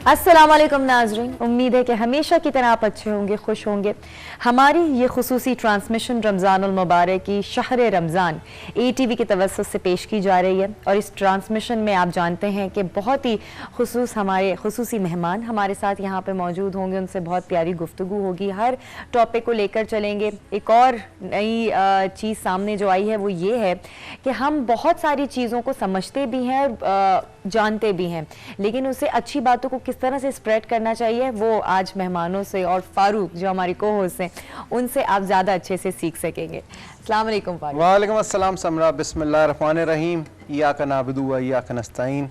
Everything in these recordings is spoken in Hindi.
अस्सलामुअलैकुम नाज़रीन, उम्मीद है कि हमेशा की तरह आप अच्छे होंगे, खुश होंगे। हमारी ये खुसूसी ट्रांसमिशन रमज़ानुल मुबारक की शहर रमज़ान ATV की तवज्जो से पेश की जा रही है और इस ट्रांसमिशन में आप जानते हैं कि बहुत ही हमारे खुसूसी मेहमान हमारे साथ यहाँ पे मौजूद होंगे, उनसे बहुत प्यारी गुफ्तगू होगी, हर टॉपिक को लेकर चलेंगे। एक और नई चीज़ सामने जो आई है वो ये है कि हम बहुत सारी चीज़ों को समझते भी हैं, जानते भी हैं, लेकिन उसे अच्छी बातों को किस तरह से स्प्रेड करना चाहिए वो आज मेहमानों से और फारूक जो हमारी को होस्ट हैं उनसे आप ज़्यादा अच्छे से सीख सकेंगे। अस्सलाम वालेकुम फारूक। वालेकुम अस्सलाम समरा। बिस्मिल्लाहिर्रहमानिर्रहीम। इय्याका नअबुदु व इय्याका नस्तईन।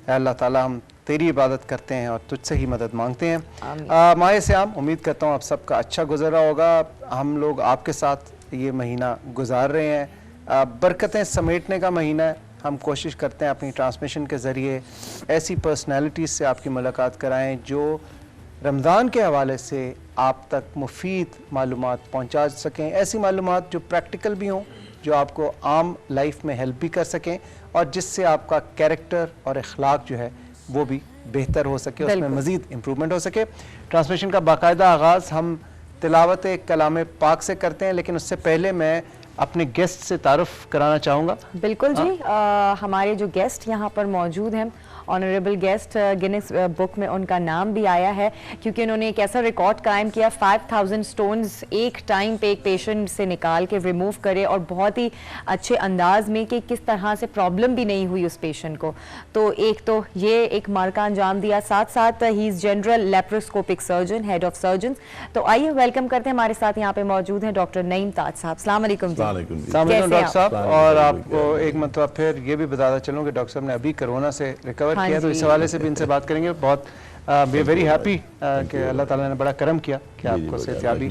अल्लाह ताला हम तेरी इबादत करते हैं और तुझसे ही मदद मांगते हैं। माह सियाम, उम्मीद करता हूँ आप सबका अच्छा गुजरा होगा। हम लोग आपके साथ ये महीना गुजार रहे हैं, बरकतें समेटने का महीना है। हम कोशिश करते हैं अपनी ट्रांसमिशन के ज़रिए ऐसी पर्सनैलिटीज़ से आपकी मुलाकात कराएं जो रमज़ान के हवाले से आप तक मुफीद मालूमात पहुंचा सकें, ऐसी मालूमात जो प्रैक्टिकल भी हों, जो आपको आम लाइफ में हेल्प भी कर सकें और जिससे आपका कैरेक्टर और अखलाक जो है वो भी बेहतर हो सके, उसमें मज़ीद इम्प्रूवमेंट हो सके। ट्रांसमिशन का बाकायदा आगाज़ हम तिलावत कलाम पाक से करते हैं, लेकिन उससे पहले मैं अपने गेस्ट से तारुफ कराना चाहूँगा। बिल्कुल जी, हमारे जो गेस्ट यहाँ पर मौजूद हैं, ऑनरेबल गेस्ट, गिनीज बुक में उनका नाम भी आया है क्योंकि उन्होंने एक ऐसा रिकॉर्ड कायम किया, 5000 स्टोन्स एक टाइम पे एक पेशेंट से निकाल के रिमूव करे और बहुत ही अच्छे अंदाज में कि किस तरह से प्रॉब्लम भी नहीं हुई उस पेशेंट को। तो ये एक मार्का अंजाम दिया, साथ साथ he is general laparoscopic surgeon, head of surgeon. तो आइए वेलकम करते हैं, हमारे साथ यहाँ पे मौजूद हैं डॉक्टर नईम ताज साहब। अस्सलाम वालेकुम डॉक्टर साहब। और आपको एक मतलब फिर ये भी बताता चलूँ कि डॉक्टर साहब ने अभी कोरोना से रिकवर किया, तो इस हवाले से भी इनसे बात करेंगे। बहुत वी वेरी हैप्पी कि अल्लाह ताला ने बड़ा करम किया कि आपको सेहतयाबी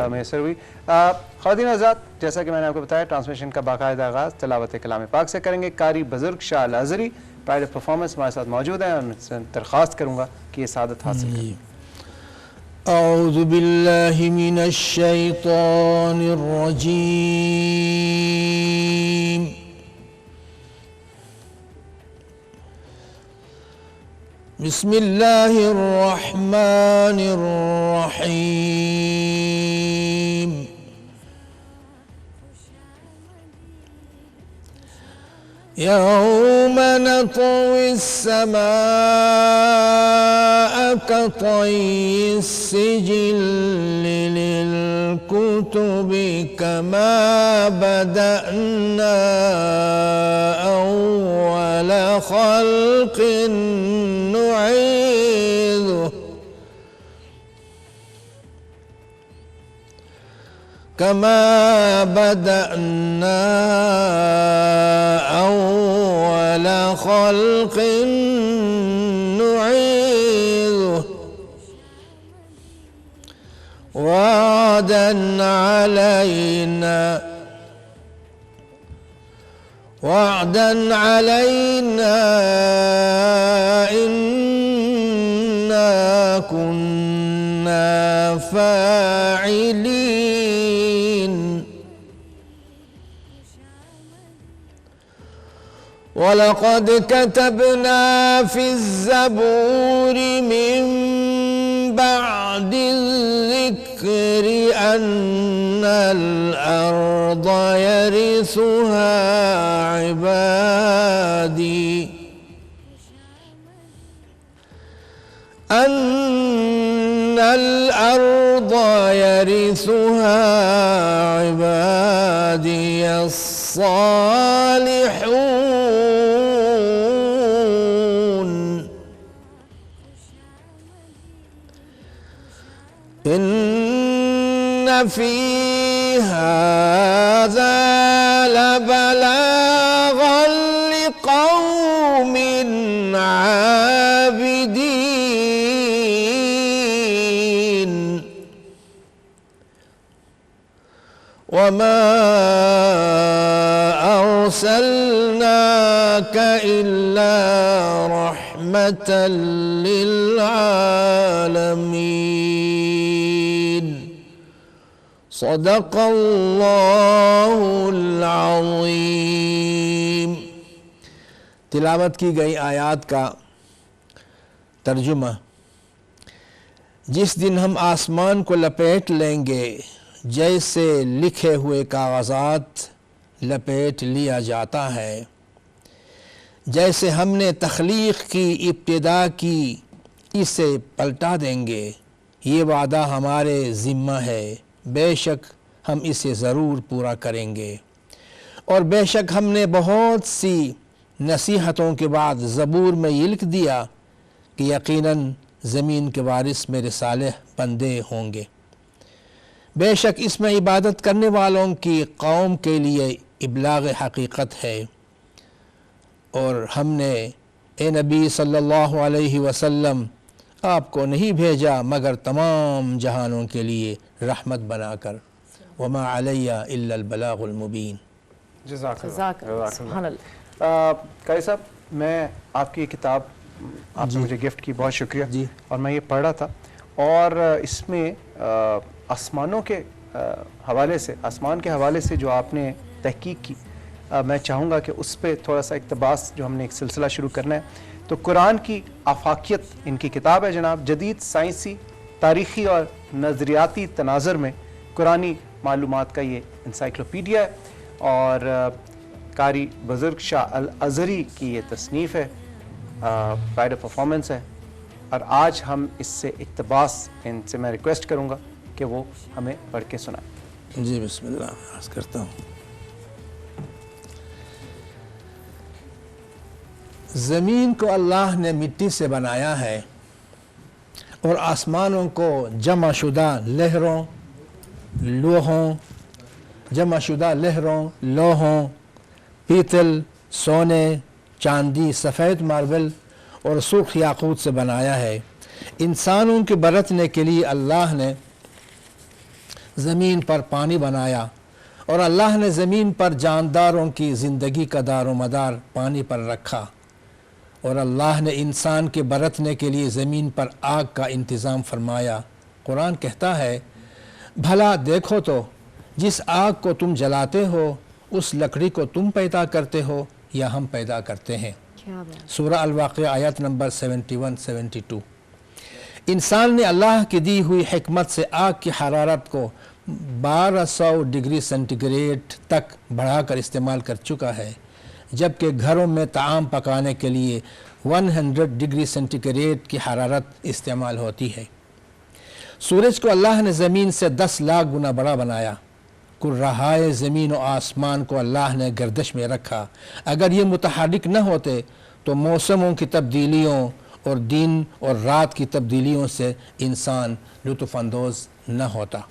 मैसर हुई। ख़वातीन हज़रात, जैसा कि मैंने आपको बताया, ट्रांसमिशन का बाकायदा आगाज़ तिलावत कलाम पाक से करेंगे। कारी बुजुर्ग शाह अल अज़हरी प्राइड ऑफ परफॉर्मेंस हमारे साथ मौजूद हैं, उनसे दरख्वास्त करूँगा कि ये सादत हासिल करें। अऊज़ु बिल्लाहि मिनश शैतानिर रजीम। बिस्मिल्लाहिर रहमानिर रहीम। यौम नतवी अस्समाअ कतई सिजिल्लि लिलकुतुबि कमा बदअना अव्वल खल्क़िन नुईदुहु कमा बदअना अव्वल खल्क़िन नुईदुहु वअदन अलैना इन्ना कुन्ना फाइलीन। वलक़द कतबना फ़िज़्ज़बूर मिन बअदि ज़िक्रि अन्नल अर्द यरिसुहा इबादी अन्नल अर्द यरिसुहा इबादियस सालिहून। इन्न फी हाज़ा लबलागन लिक़ौमिन आबिदीन। वमा अर्सलनाका इल्ला रहमतल लिल आलमीन। सदक़ल्लाहुल अज़ीम। तिलावत की गई आयात का तर्जुमा जिस दिन हम आसमान को लपेट लेंगे जैसे लिखे हुए कागजात लपेट लिया जाता है, जैसे हमने तख्लीक की इब्तिदा की इसे पलटा देंगे। ये वादा हमारे ज़िम्मा है, बेशक हम इसे ज़रूर पूरा करेंगे। और बेशक हमने बहुत सी नसीहतों के बाद ज़बूर में ये लिख दिया कि यकीनन ज़मीन के वारिस मेरे सालेह बंदे होंगे। बेशक इसमें इबादत करने वालों की कौम के लिए इबलाग हकीकत है। और हमने ए नबी सल्लल्लाहु अलैहि वसल्लम आपको नहीं भेजा मगर तमाम जहानों के लिए रहमत बनाकर। वमा अलैया इल्लल बलागुल मुबीन। कारी साहब, मैं आपकी ये किताब आपने मुझे गिफ्ट की, बहुत शुक्रिया जी। और मैं ये पढ़ रहा था और इसमें आसमानों के हवाले से, आसमान के हवाले से जो आपने तहकीक की, मैं चाहूँगा कि उस पर थोड़ा सा इक़्तिबास, जो हमने एक सिलसिला शुरू करना है। तो कुरान की आफाकियत इनकी किताब है जनाब, जदीद साइंसी, तारीख़ी और नज़रियाती तनाज़र में कुरानी मालूमात का ये इंसाइक्लोपीडिया है और कारी बुज़ुर्ग शाह अल अज़हरी की ये तसनीफ़ है, प्राइड ऑफ परफॉर्मेंस है। और आज हम इससे इक़्तिबास, इनसे मैं रिक्वेस्ट करूँगा कि वो हमें पढ़ के सुनाएं। जी बिस्मिल्लाह अर्ज़ करता हूँ। ज़मीन को अल्लाह ने मिट्टी से बनाया है और आसमानों को जमाशुदा लहरों, लोहों, पीतल, सोने, चांदी, सफ़ेद मार्बल और सुर्ख याकूत से बनाया है। इंसानों के बरतने के लिए अल्लाह ने ज़मीन पर पानी बनाया और अल्लाह ने ज़मीन पर जानदारों की ज़िंदगी का दारो मदार पानी पर रखा। और अल्लाह ने इंसान के बरतने के लिए ज़मीन पर आग का इंतज़ाम फरमाया। कुरान कहता है, भला देखो तो जिस आग को तुम जलाते हो उस लकड़ी को तुम पैदा करते हो या हम पैदा करते हैं। सूरह अल-वाक़िया आयत नंबर 71-72। इंसान ने अल्लाह की दी हुई हिकमत से आग की हरारत को 1200 डिग्री सेंटीग्रेड तक बढ़ाकर इस्तेमाल कर चुका है, जबकि घरों में ताम पकाने के लिए 100 डिग्री सेंटीग्रेड की हरारत इस्तेमाल होती है। सूरज को अल्लाह ने ज़मीन से 10 लाख गुना बड़ा बनाया। कुर्रहाए ज़मीन और आसमान को अल्लाह ने गर्दिश में रखा। अगर ये मुतहरिक न होते तो मौसमों की तब्दीलियों और दिन और रात की तब्दीलियों से इंसान लुत्फ़ अंदोज़ न होता।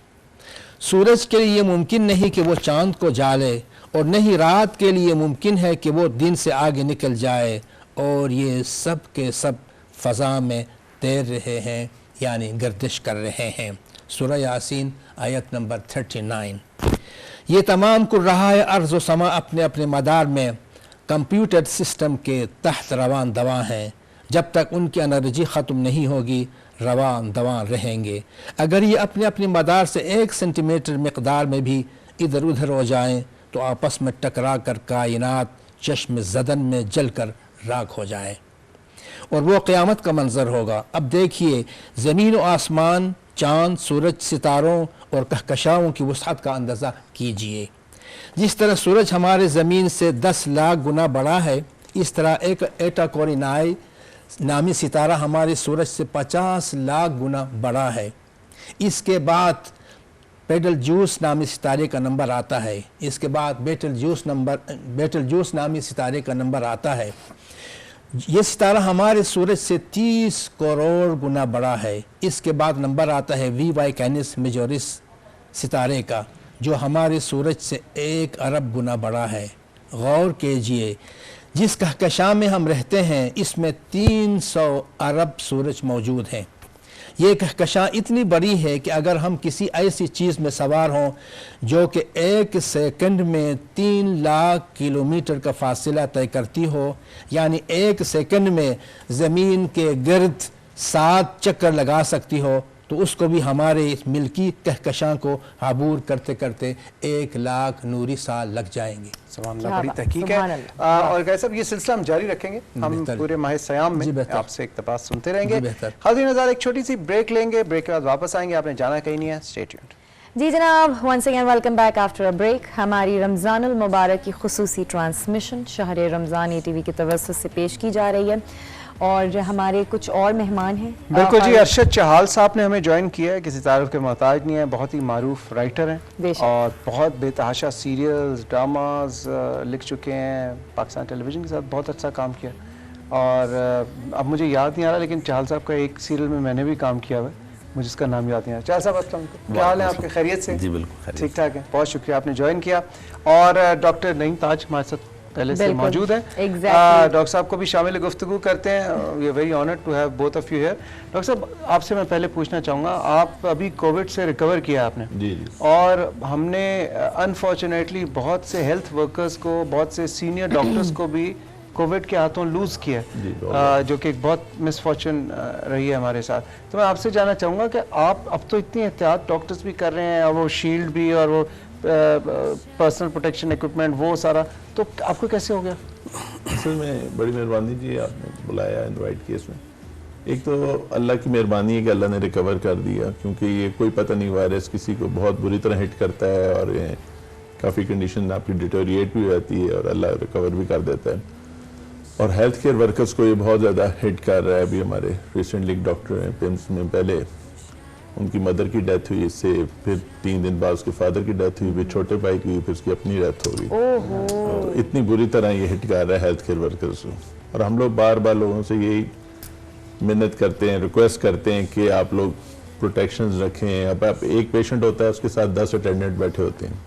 सूरज के लिए मुमकिन नहीं कि वो चाँद को जाले और न ही रात के लिए मुमकिन है कि वो दिन से आगे निकल जाए, और ये सब के सब फ़ज़ा में तैर रहे हैं यानी गर्दिश कर रहे हैं। सूरह यासीन आयत नंबर 39। ये तमाम कुर्रहाए अर्ज़ व समा अपने अपने मदार में कंप्यूटर सिस्टम के तहत रवान दवा हैं। जब तक उनकी एनर्जी ख़त्म नहीं होगी रवान दवा रहेंगे। अगर ये अपने अपने मदार से 1 सेंटीमीटर मकदार में भी इधर उधर हो जाएं तो आपस में टकरा कर कायनात चश्म ज़दन में जल कर राख हो जाए और वो क़यामत का मंज़र होगा। अब देखिए, ज़मीन व आसमान, चाँद, सूरज, सितारों और कहकशाओं की वसअत का अंदाज़ा कीजिए। जिस तरह सूरज हमारे ज़मीन से 10 लाख गुना बड़ा है, इस तरह एक एटा कोरिनाई नामी सितारा हमारे सूरज से 50 लाख गुना बड़ा है। इसके बाद बेटल जूस नामी सितारे का नंबर आता है। इसके बाद बेटल जूस नामी सितारे का नंबर आता है। ये सितारा हमारे सूरज से 30 करोड़ गुना बड़ा है। इसके बाद नंबर आता है वी कैनिस मेजोरिस सितारे का, जो हमारे सूरज से 1 अरब गुना बड़ा है। गौर कीजिए, जिस कहकशा में हम रहते हैं इसमें 300 अरब सूरज मौजूद हैं। ये कहकशा इतनी बड़ी है कि अगर हम किसी ऐसी चीज़ में सवार हों जो कि 1 सेकंड में 3 लाख किलोमीटर का फासला तय करती हो, यानी 1 सेकंड में ज़मीन के गिर्द 7 चक्कर लगा सकती हो, तो उसको भी हमारे इस मिल्की कहकशां को आबूर करते करते 1 लाख नूरी साल लग जाएंगे। सुभान अल्लाह, बड़ी तहकीक है। और कैसे साहब, ये सिलसिला हम जारी रखेंगे, हम पूरे माह सयाम में आपसे इक़्तिबास सुनते रहेंगे। हाज़रीन नज़ार, एक छोटी सी ब्रेक लेंगे, ब्रेक के बाद वापस आएंगे, आपने जाना कहीं नहीं है, स्टे ट्यून्ड। जी जनाब, once again welcome back after a break. हमारी रमज़ानुल मुबारक की खुसूसी ट्रांसमिशन शहर रमज़ान ATV की तवज्जुह से पेश की जा रही है और हमारे कुछ और मेहमान हैं। बिल्कुल जी, अरशद चहाल साहब ने हमें ज्वाइन किया है, किसी तारीफ के मोहताज नहीं है, बहुत ही मारूफ राइटर हैं और बहुत बेतहाशा सीरियल्स ड्रामाज लिख चुके हैं, पाकिस्तान टेलीविज़न के साथ बहुत अच्छा काम किया। और अब मुझे याद नहीं आ रहा, लेकिन चहाल साहब का एक सीरियल में मैंने भी काम किया हुआ है, मुझे इसका नाम याद नहीं आ रहा। चहाल साहब अस्सलाम वालेकुम, क्या हाल है आपके? खैरियत से? जी बिल्कुल ठीक ठाक है, बहुत शुक्रिया आपने ज्वाइन किया। और डॉक्टर नईम ताज हमारे साथ पहले से मौजूद है। डॉक्टर साहब को भी शामिल गुफ्तगू करते हैं। We are very honoured to have both of you here. Doctor साहब, आपसे मैं पहले पूछना चाहूँगा, आप अभी कोविड से रिकवर किया आपने जी। और हमने अनफॉर्चुनेटली बहुत से हेल्थ वर्कर्स को, बहुत से सीनियर डॉक्टर्स को भी कोविड के हाथों लूज़ किया, जो कि एक बहुत मिसफॉर्चून रही है हमारे साथ। तो मैं आपसे जानना चाहूँगा कि आप अब तो इतनी एहतियात डॉक्टर्स भी कर रहे हैं और वो शील्ड भी और वो पर्सनल प्रोटेक्शन इक्विपमेंट वो सारा, तो आपको कैसे हो गया? असल में बड़ी मेहरबानी जी, आपने बुलाया इनवाइट किया इसमें। एक तो अल्लाह की मेहरबानी है कि अल्लाह ने रिकवर कर दिया, क्योंकि ये कोई पता नहीं वायरस किसी को बहुत बुरी तरह हिट करता है और ये काफ़ी कंडीशन आपकी डिटोरिएट भी हो जाती है और अल्लाह रिकवर भी कर देता है। और हेल्थ केयर वर्कर्स को ये बहुत ज़्यादा हिट कर रहा है। अभी हमारे रिसेंटली एक डॉक्टर हैं पिम्स में, पहले उनकी मदर की डेथ हुई, इससे फिर 3 दिन बाद उसके फादर की डेथ हुई, फिर छोटे भाई की हुई, फिर उसकी अपनी डेथ हो गई। तो इतनी बुरी तरह ये हिट कर रहा है हेल्थ केयर वर्कर्स को। और हम लोग बार बार लोगों से यही मिन्नत करते हैं, रिक्वेस्ट करते हैं कि आप लोग प्रोटेक्शंस रखें। अब आप एक पेशेंट होता है, उसके साथ 10 अटेंडेंट बैठे होते हैं।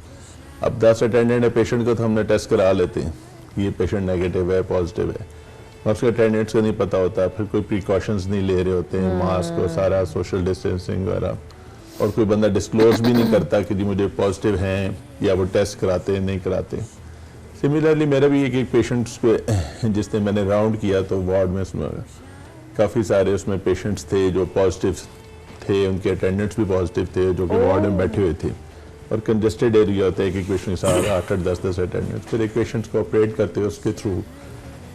अब 10 अटेंडेंट है पेशेंट को, तो हमने टेस्ट करा लेते हैं ये पेशेंट नेगेटिव है, पॉजिटिव है, और उसके अटेंडेंट्स को नहीं पता होता, फिर कोई प्रिकॉशंस नहीं ले रहे होते हैं, मास्क और सारा सोशल डिस्टेंसिंग वगैरह, और कोई बंदा डिस्क्लोज भी नहीं करता कि जी मुझे पॉजिटिव हैं, या वो टेस्ट कराते हैं नहीं कराते। सिमिलरली मेरा भी एक पेशेंट्स पे जिसने मैंने राउंड किया, तो वार्ड में उसमें काफ़ी सारे उसमें पेशेंट्स थे जो पॉजिटिव थे, उनके अटेंडेंट्स भी पॉजिटिव थे जो कि वार्ड में बैठे हुए थे। और कंजेस्टेड एरिया होता है, एक पेशेंट के साथ 8-8, 10-10 अटेंडेंट्स। फिर एक पेशेंट को ऑपरेट करते हुए उसके थ्रू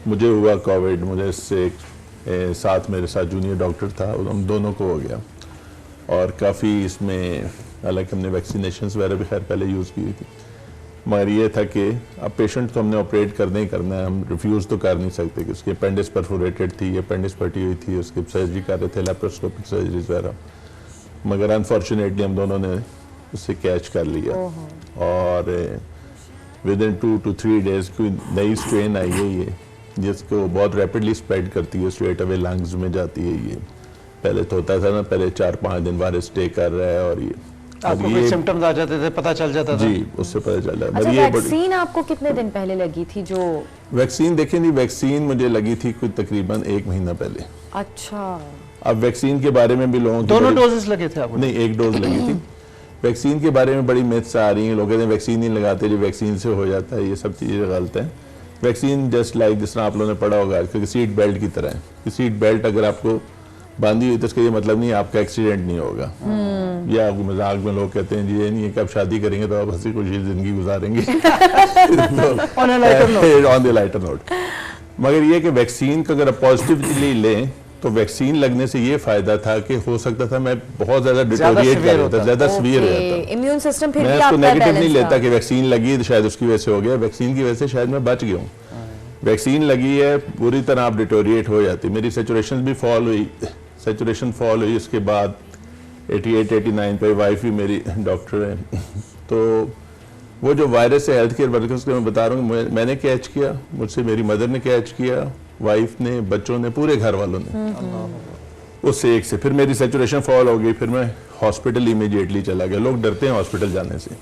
मुझे हुआ कोविड, मुझे इससे साथ मेरे साथ जूनियर डॉक्टर था, हम दोनों को हो गया। और काफ़ी इसमें हालांकि हमने वैक्सीनेशंस वगैरह भी खैर पहले यूज़ की थी, मगर ये था कि अब पेशेंट तो हमने ऑपरेट करना ही करना है, हम रिफ्यूज़ तो कर नहीं सकते कि उसकी अपेंडिक्स परफोरेटेड थी, अपेंडिक्स फटी हुई थी, उसकी सर्जरी कर रहे थे, लेप्रोस्कोपिक सर्जरीज वगैरह, मगर अनफॉर्चुनेटली हम दोनों ने उससे कैच कर लिया। और विद इन 2 to 3 days कोई नई स्ट्रेन आई है ये, जिसको बहुत रैपिडली स्प्रेड करती है, स्ट्रेट अवे लंग्स में जाती है ये। पहले तो होता था ना, पहले 4-5 दिन वायरस स्टे कर रहा है और ये आपको कोई सिम्टम्स आ जाते थे, पता चल जाता था? जी, उससे पता चल जाता। अच्छा, वैक्सीन आपको कितने दिन पहले लगी थी? जो वैक्सीन देखें नहीं, वैक्सीन मुझे लगी थी कुछ तकरीबन 1 महीना पहले। अच्छा, अब वैक्सीन के बारे में भी लोगों दोनों डोजेस लगे थे आपको? नहीं, 1 डोज लगी थी। वैक्सीन के बारे में बड़ी मिथ्स आ रही हैं, लोग कहते हैं वैक्सीन नहीं लगाते जो वैक्सीन से हो जाता है, ये सब चीज़ें गलत हैं। वैक्सीन जस्ट लाइक जिस तरह आप लोगों ने पढ़ा होगा कि सीट बेल्ट की तरह है, कि सीट बेल्ट अगर आपको बांधी हुई तो इसका ये मतलब नहीं है आपका एक्सीडेंट नहीं होगा। या आपको मजाक में लोग कहते हैं जी ये नहीं है कि आप शादी करेंगे तो आप हंसी खुशी जिंदगी गुजारेंगे ऑन द लाइटर नोट। मगर ये कि वैक्सीन को अगर आप पॉजिटिवली लें तो वैक्सीन लगने से ये फायदा था कि हो सकता था मैं बहुत ज्यादा डिटोरिएट कर रहा था, ज्यादा सीवियर हो जाता। इम्यून सिस्टम फिर मैं उसको नेगेटिव नहीं लेता कि वैक्सीन लगी तो शायद उसकी वजह से हो गया, वैक्सीन की वजह से शायद मैं बच गया हूँ। वैक्सीन लगी है, पूरी तरह आप डिटोरिएट हो जाती, मेरी सेचुरेशन भी फॉल हुई, सेचुरेशन फॉल हुई, उसके बाद 88-89 पे, वाइफ भी मेरी डॉक्टर है। तो वो जो वायरस है हेल्थ केयर वर्कर्स को मैं बता रहा हूँ, मैंने कैच किया, मुझसे मेरी मदर ने कैच किया, वाइफ ने, बच्चों ने, पूरे घर वालों ने, उससे एक से फिर मेरी सेचुरेशन फॉल हो गई, फिर मैं हॉस्पिटल इमीडिएटली चला गया। लोग डरते हैं हॉस्पिटल जाने से।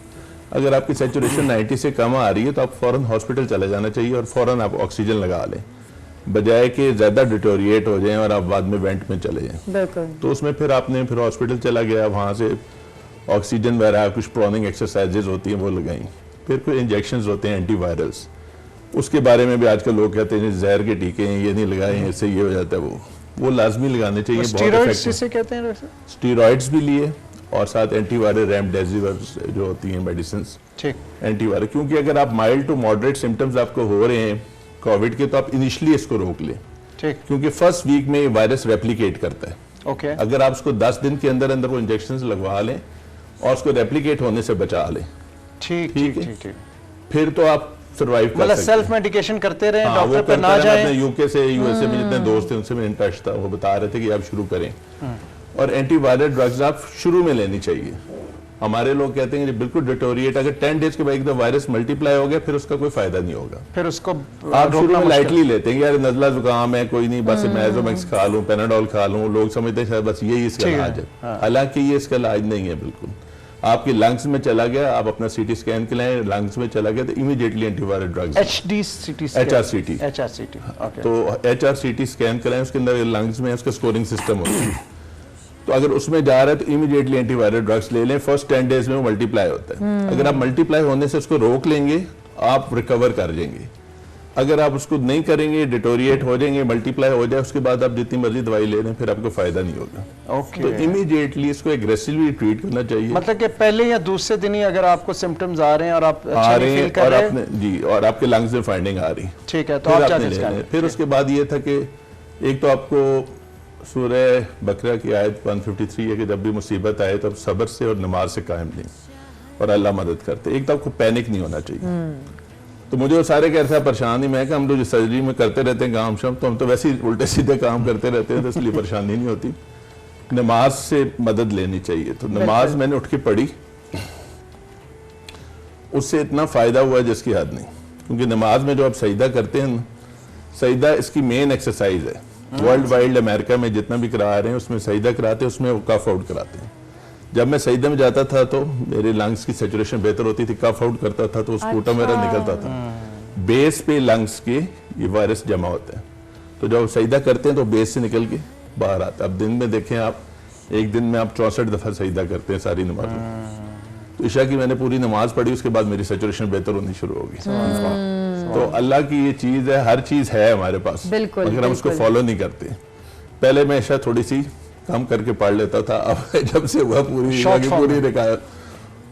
अगर आपकी सेचुरेशन 90 से कम आ रही है तो आप फौरन हॉस्पिटल चले जाना चाहिए और फौरन आप ऑक्सीजन लगा लें, बजाय कि ज़्यादा डिटोरिएट हो जाएं और आप बाद में वेंट में चले जाएं। तो उसमें फिर आपने फिर हॉस्पिटल चला गया, वहाँ से ऑक्सीजन वगैरह कुछ प्रॉनिंग एक्सरसाइजेज होती हैं वो लगाई, फिर कोई इंजेक्शंस होते हैं एंटीवायरल्स, उसके बारे में भी आजकल लोग कहते हैं जहर के टीके हैं ये नहीं लगाए, इससे ये हो जाता है वो लाजमी लगाने चाहिए। स्टीरॉइड्स जिसे कहते हैं डॉक्टर साहब? स्टीरॉइड्स भी लिए और साथ एंटीवायरल रेमडेसिविर जो होती हैं मेडिसिन, ठीक, एंटीवायरल, क्योंकि अगर आप माइल्ड टू मॉडरेट सिम्टम्स आपको हो रहे हैं कोविड के तो आप इनिशियली इसको रोक लें, ठीक, क्योंकि फर्स्ट वीक में ये वायरस रेप्लिकेट करता है। ओके, अगर आप उसको 10 दिन के अंदर अंदर वो इंजेक्शन लगवा लें और उसको रेप्लिकेट होने से बचा लें, ठीक ठीक ठीक है। ठीक ठीक, फिर तो आप सर्वाइव कर मतलब सकते हैं। सेल्फ मेडिकेशन करते रहे, हाँ, डॉक्टर वो पे करते ना रहे। जाए। अपने यूके से यूएसए में जितने दोस्त थे उनसे मैं इन टच था, वो बता रहे थे कि आप शुरू करें और एंटीवायरल ड्रग्स आप शुरू में लेनी चाहिए। हमारे लोग कहते हैं कि बिल्कुल डिटोरिएट, अगर 10 डेज के बाद एकदम वायरस मल्टीप्लाई हो गया फिर उसका कोई फायदा नहीं होगा। फिर उसको आप शुरू में लाइटली लेते हैं, यार नजला जुकाम है कोई नहीं, बस मैजोमैक्स खा लूं, पेनाडोल खा लूं, लोग समझते हैं शायद बस यही इसका ठीक है, इलाज है। हाँ। हालांकि ये इसका इलाज नहीं है बिल्कुल। आपके लंग्स में चला गया, आप अपना सीटी स्कैन के लाएं, लंग्स में चला गया तो immediately antiviral drugs, HDCT HRCT, HRCT, okay, तो HRCT स्कैन कराएं, उसके अंदर लंग्स में उसका स्कोरिंग सिस्टम होता है। तो अगर उसमें जा रहा है तो इमीडिएटली एंटीवायरल ड्रग्स ले लें, फर्स्ट 10 डेज में वो मल्टीप्लाई होता है। अगर आप मल्टीप्लाई होने से उसको रोक लेंगे आप रिकवर कर जाएंगे। अगर आप उसको नहीं करेंगे, डिटोरिएट हो जाएंगे, मल्टीप्लाई हो जाए, उसके बाद आप जितनी मर्जी दवाई ले लें फिर आपको फायदा नहीं होगा। ओके, तो इमीडिएटली इसको एग्रेसिवली ट्रीट करना चाहिए। मतलब कि पहले या दूसरे दिन ही अगर आपको सिम्टम्स आ रहे हैं और आप आ अच्छा रहे नहीं फील हैं कर और रहे हैं, आपने जी और आपके लंग्स में फाइंडिंग आ रही, ठीक है, तो फिर आप आपने जाके ले स्कैन लें। फिर उसके बाद ये था कि एक तो आपको सूरह बकरा की आयत 153 है कि जब भी मुसीबत आए तो आप सब्र से और नमाज से कायम नहीं और अल्लाह मदद करते। एक तो आपको पैनिक नहीं होना चाहिए। तो मुझे वो सारे कहते हैं परेशान ही मैं कि हम तो जो सर्जरी में करते रहते हैं काम शाम, तो हम तो वैसे ही उल्टे सीधे काम करते रहते हैं तो इसलिए परेशानी नहीं होती। नमाज से मदद लेनी चाहिए। तो नमाज मैंने उठ के पढ़ी, उससे इतना फायदा हुआ जिसकी हद नहीं, क्योंकि नमाज में जो आप सजदा करते हैं, सजदा इसकी मेन एक्सरसाइज है। वर्ल्ड वाइड अमेरिका में जितना भी करा रहे हैं उसमें सजदा कराते हैं, उसमें वो कफ आउट कराते हैं। जब मैं सजदे में जाता था तो मेरे लंग्स की सैचुरेशन बेहतर होती थी, कफ आउट करता था तो स्पूटम मेरा निकलता था। बेस पे लंग्स के ये वायरस जमा होते हैं, तो जब सजदा करते हैं तो बेस से निकल के बाहर आता है। अब दिन में देखें आप, एक दिन में आप 64 दफा सजदा करते हैं सारी नमाज में। तो ईशा की मैंने पूरी नमाज पढ़ी, उसके बाद मेरी सैचुरेशन बेहतर होनी शुरू होगी। तो अल्लाह की ये चीज है, हर चीज है हमारे पास, बिल्कुल, अगर हम उसको बिल्कुल। फॉलो नहीं करते। पहले मैं ईशा थोड़ी सी कम करके पढ़ लेता था, अब जब से वह पूरी Short form पूरी रिकायत